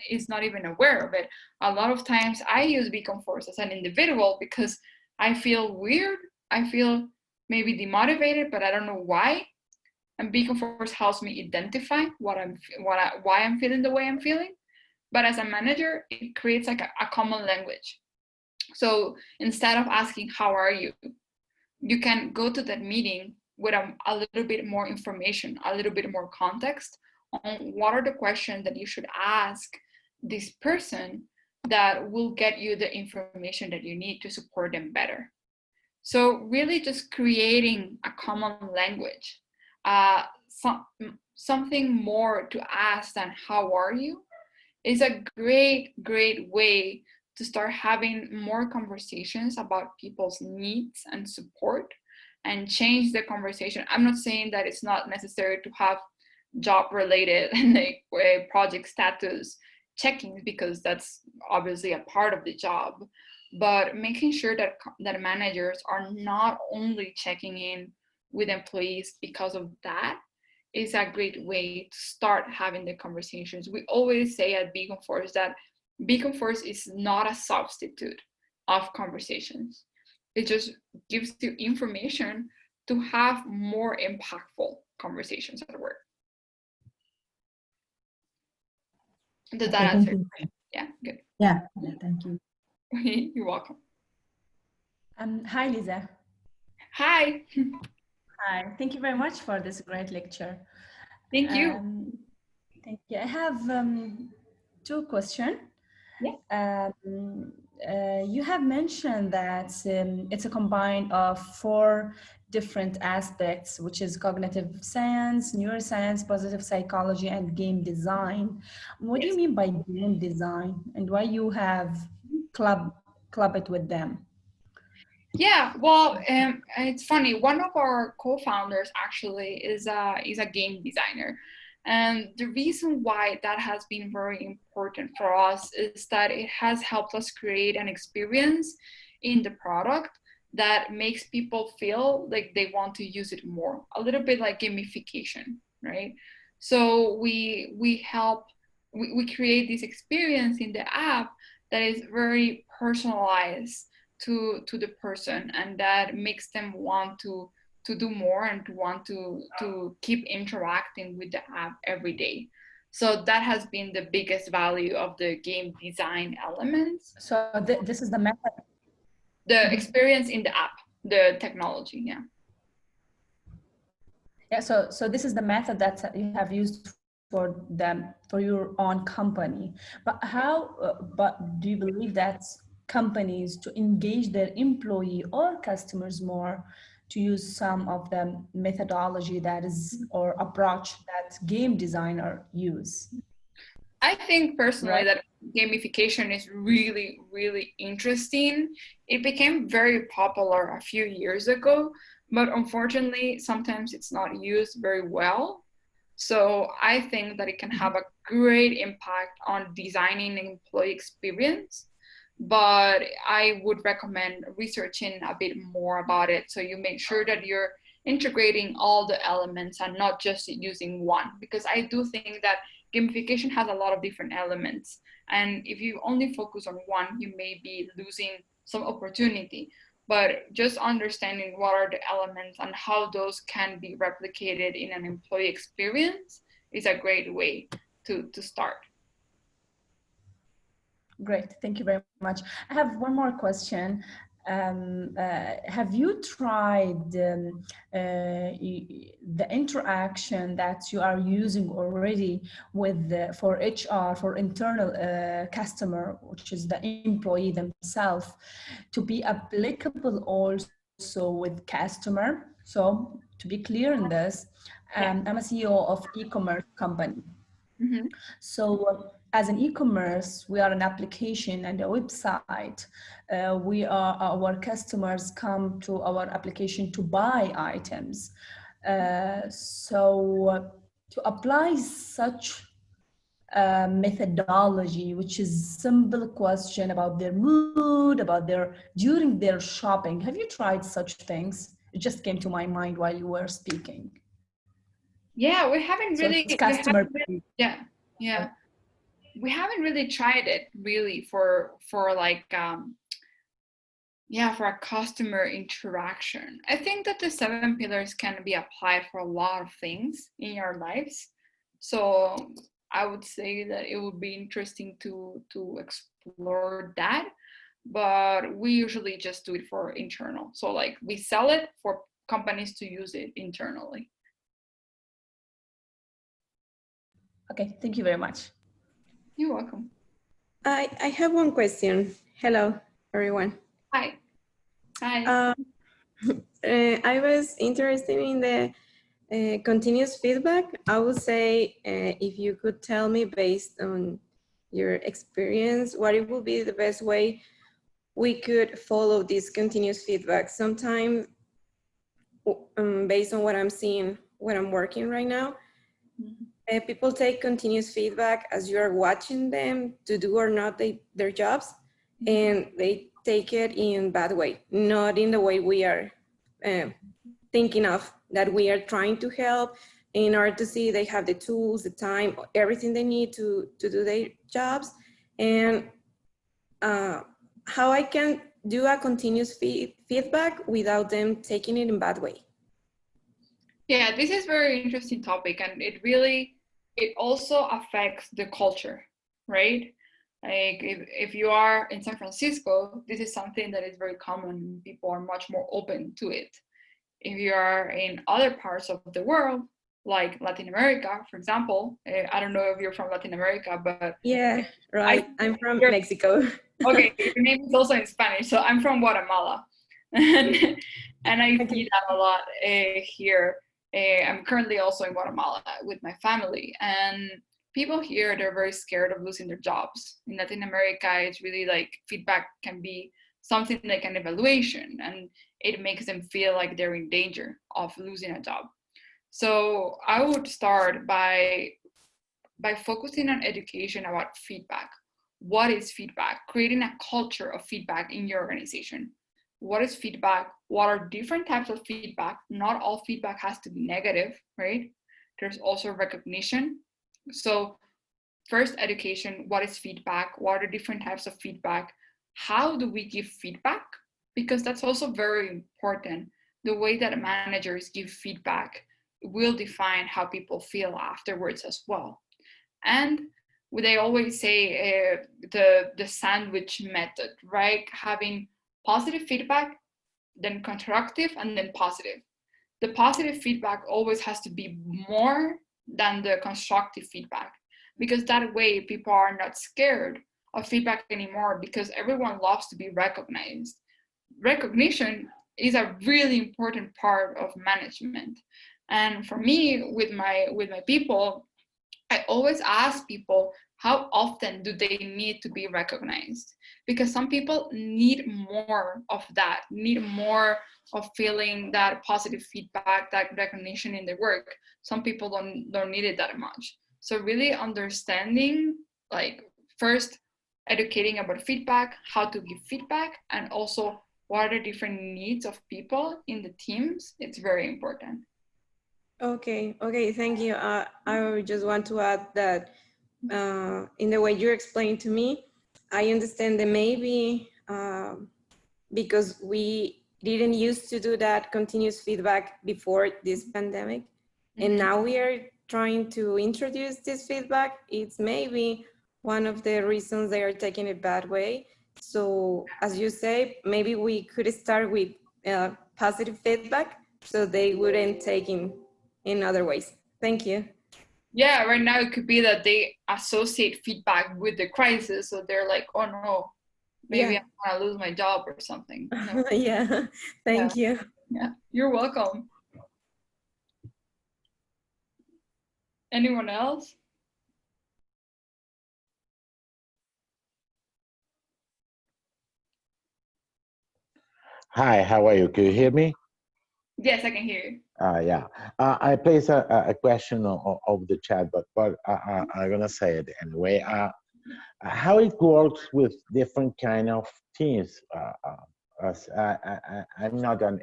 is not even aware of it. A lot of times I use Beacon Force as an individual because I feel weird. I feel maybe demotivated, but I don't know why. And Beacon Force helps me identify why I'm feeling the way I'm feeling. But as a manager, it creates like a common language. So instead of asking, how are you? You can go to that meeting with a little bit more information, a little bit more context on what are the questions that you should ask this person that will get you the information that you need to support them better. So really just creating a common language, something more to ask than how are you is a great way to start having more conversations about people's needs and support and change the conversation. I'm not saying that it's not necessary to have job related and like project status checking, because that's obviously a part of the job, but making sure that managers are not only checking in with employees because of that is a great way to start having the conversations. We always say at Beacon Force that Beacon Force is not a substitute of conversations. It just gives you information to have more impactful conversations at work. Does that Okay, answer? thank you. Yeah, good. Yeah, thank you. You're welcome. Hi, Lisa. Hi. Hi. Thank you very much for this great lecture. Thank you. Thank you. I have two questions. Yeah. You have mentioned that it's a combine of four different aspects, which is cognitive science, neuroscience, positive psychology, and game design. What do you mean by game design, and why you have club it with them? Yeah, well, it's funny. One of our co-founders actually is a game designer, and the reason why that has been very important for us is that it has helped us create an experience in the product that makes people feel like they want to use it more. A little bit like gamification, right? So we create this experience in the app that is very personalized to the person, and that makes them want to do more and to want to keep interacting with the app every day. So that has been the biggest value of the game design elements. So this is the method. The experience in the app, the technology. Yeah. Yeah, so this is the method that you have used for them, for your own company. But but do you believe that companies, to engage their employee or customers more, to use some of the methodology that is or approach that game designer use, I think personally right? that gamification is really, really interesting. It became very popular a few years ago, but unfortunately, sometimes it's not used very well. So I think that it can have a great impact on designing an employee experience, but I would recommend researching a bit more about it so you make sure that you're integrating all the elements and not just using one, because I do think that gamification has a lot of different elements, and if you only focus on one you may be losing some opportunity. But just understanding what are the elements and how those can be replicated in an employee experience is a great way to start. Great, thank you very much. I have one more question. Have you tried the interaction that you are using already with for HR, for internal customer, which is the employee themselves, to be applicable also with customer? So to be clear in this, Yeah. I'm a CEO of e-commerce company. Mm-hmm. So as an e-commerce, we are an application and a website. Our customers come to our application to buy items. So to apply such methodology, which is simple question about their mood, about their during their shopping. Have you tried such things? It just came to my mind while you were speaking. Yeah, So it's customer. yeah, yeah. We haven't really tried it really for like yeah, for a customer interaction. I think that the 7 pillars can be applied for a lot of things in your lives. So I would say that it would be interesting to explore that. But we usually just do it for internal. So like we sell it for companies to use it internally. Okay, thank you very much. You're welcome. I have one question. Hello, everyone. Hi. Hi. I was interested in the continuous feedback. I would say if you could tell me based on your experience, what it would be the best way we could follow this continuous feedback. Sometimes based on what I'm seeing when I'm working right now, people take continuous feedback as you are watching them to do or not their jobs, and they take it in bad way, not in the way we are thinking of, that we are trying to help in order to see they have the tools, the time, everything they need to do their jobs, and how I can do a continuous feedback without them taking it in bad way. Yeah, this is very interesting topic, and it also affects the culture, right? Like if you are in San Francisco, this is something that is very common. People are much more open to it. If you are in other parts of the world, like Latin America, for example, I don't know if you're from Latin America, but Yeah, right. I'm from Mexico. Okay, your name is also in Spanish, so I'm from Guatemala, and I see that a lot here. I'm currently also in Guatemala with my family, and people here, they're very scared of losing their jobs. In Latin America, it's really like feedback can be something like an evaluation, and it makes them feel like they're in danger of losing a job. So I would start by focusing on education about feedback. What is feedback? Creating a culture of feedback in your organization. What is feedback? What are different types of feedback? Not all feedback has to be negative, right? There's also recognition. So first, education. What is feedback? What are the different types of feedback? How do we give feedback? Because that's also very important. The way that managers give feedback will define how people feel afterwards as well. And they always say the sandwich method, right? Having positive feedback, then constructive, and then positive. The positive feedback always has to be more than the constructive feedback, because that way people are not scared of feedback anymore, because everyone loves to be recognized. Recognition is a really important part of management. And for me, with my people, I always ask people, how often do they need to be recognized? Because some people need more of that, need more of feeling that positive feedback, that recognition in their work. Some people don't need it that much. So really understanding, like, first educating about feedback, how to give feedback, and also what are the different needs of people in the teams, it's very important. Okay, thank you. I just want to add that in the way you explained to me, I understand that maybe because we didn't used to do that continuous feedback before this pandemic, and now we are trying to introduce this feedback, it's maybe one of the reasons they are taking it bad way. So as you say, maybe we could start with positive feedback so they wouldn't take in other ways. Thank you. Yeah, right now it could be that they associate feedback with the crisis, so they're like, oh no, maybe Yeah. I'm gonna lose my job or something. No. Yeah, thank you. Yeah, you're welcome. Anyone else? Hi, how are you? Can you hear me? Yes, I can hear you. Yeah. I place a question of the chat, but I'm gonna say it anyway. How it works with different kind of teams? As I'm not an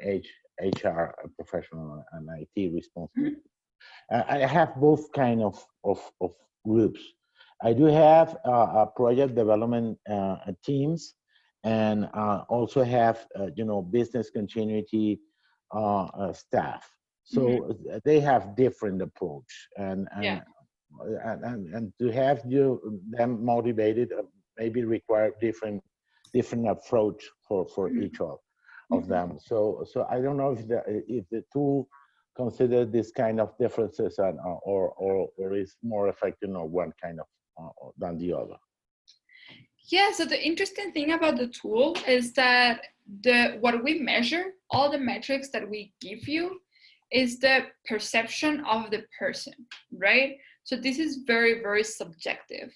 HR professional, an IT responsible. I have both kind of groups. I do have project development teams, and also have business continuity staff. So they have different approach, Yeah. and to have them motivated maybe require different approach for each of them. So I don't know if the tool consider this kind of differences, and or is more effective on one kind of than the other. Yeah, so the interesting thing about the tool is that what we measure, all the metrics that we give you, is the perception of the person, right? So this is very, very subjective.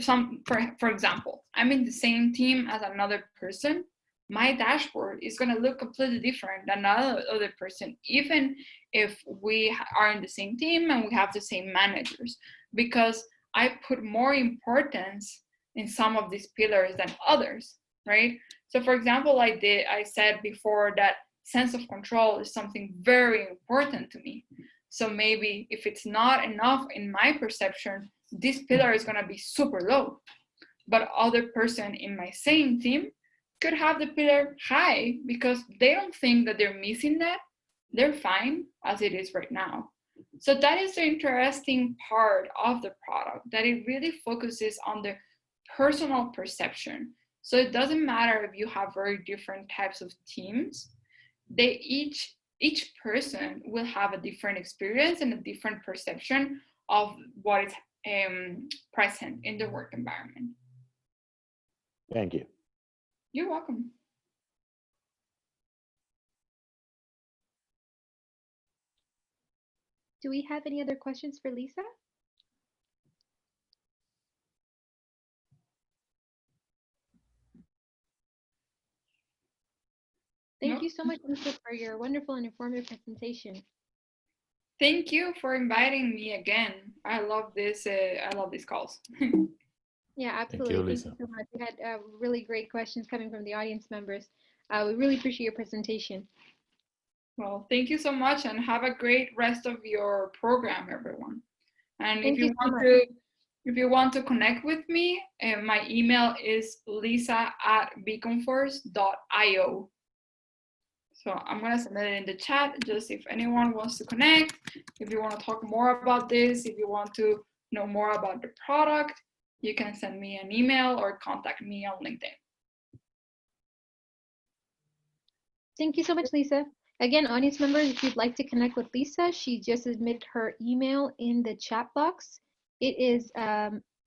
For example, I'm in the same team as another person. My dashboard is going to look completely different than another other person, even if we are in the same team and we have the same managers, because I put more importance in some of these pillars than others, right? So for example, I said before that sense of control is something very important to me. So maybe if it's not enough in my perception, this pillar is going to be super low. But other person in my same team could have the pillar high because they don't think that they're missing that. They're fine as it is right now. So that is the interesting part of the product, that it really focuses on the personal perception. So it doesn't matter if you have very different types of teams. They each person will have a different experience and a different perception of what is present in the work environment. Thank you. You're welcome. Do we have any other questions for Lisa? Thank you so much, Lisa, for your wonderful and informative presentation. Thank you for inviting me again. I love this. I love these calls. Yeah, absolutely. Thank you so much. We had really great questions coming from the audience members. We really appreciate your presentation. Well, thank you so much, and have a great rest of your program, everyone. And Thank you so much. if you want to connect with me, my email is lisa@beaconforce.io. So I'm gonna send it in the chat, just if anyone wants to connect, if you want to talk more about this, if you want to know more about the product, you can send me an email or contact me on LinkedIn. Thank you so much, Lisa. Again, audience members, if you'd like to connect with Lisa, she just submitted her email in the chat box. It is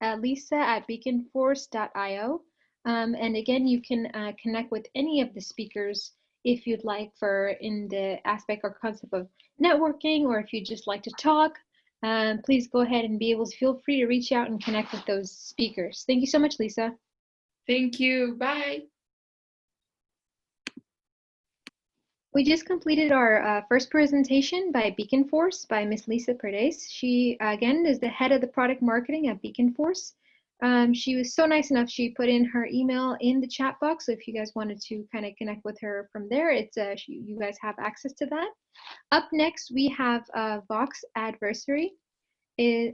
lisa@beaconforce.io. And again, you can connect with any of the speakers if you'd like for in the aspect or concept of networking, or if you'd just like to talk, please go ahead and feel free to reach out and connect with those speakers. Thank you so much, Lisa. Thank you. Bye. We just completed our first presentation by Beacon Force by Miss Lisa Paredes. She, again, is the head of the product marketing at Beacon Force. She was so nice enough, she put in her email in the chat box, so if you guys wanted to kind of connect with her from there, you guys have access to that. Up next, we have Vox Adversary.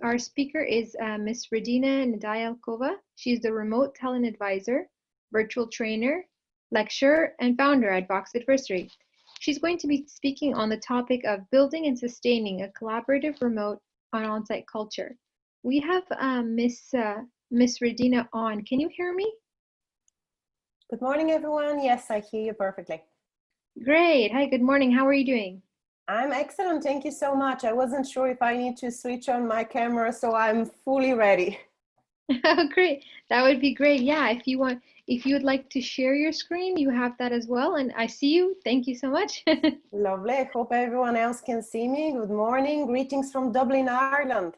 Our speaker is Miss Radina Nadayalkova. She's the remote talent advisor, virtual trainer, lecturer, and founder at Vox Adversary. She's going to be speaking on the topic of building and sustaining a collaborative remote on-site culture. We have Miss Radina on. Can you hear me? Good morning, everyone. Yes, I hear you perfectly. Great. Hi, good morning. How are you doing? I'm excellent. Thank you so much. I wasn't sure if I need to switch on my camera, so I'm fully ready. Oh, great. That would be great. Yeah, if you would like to share your screen, you have that as well. And I see you. Thank you so much. Lovely. I hope everyone else can see me. Good morning. Greetings from Dublin, Ireland.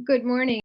Good morning.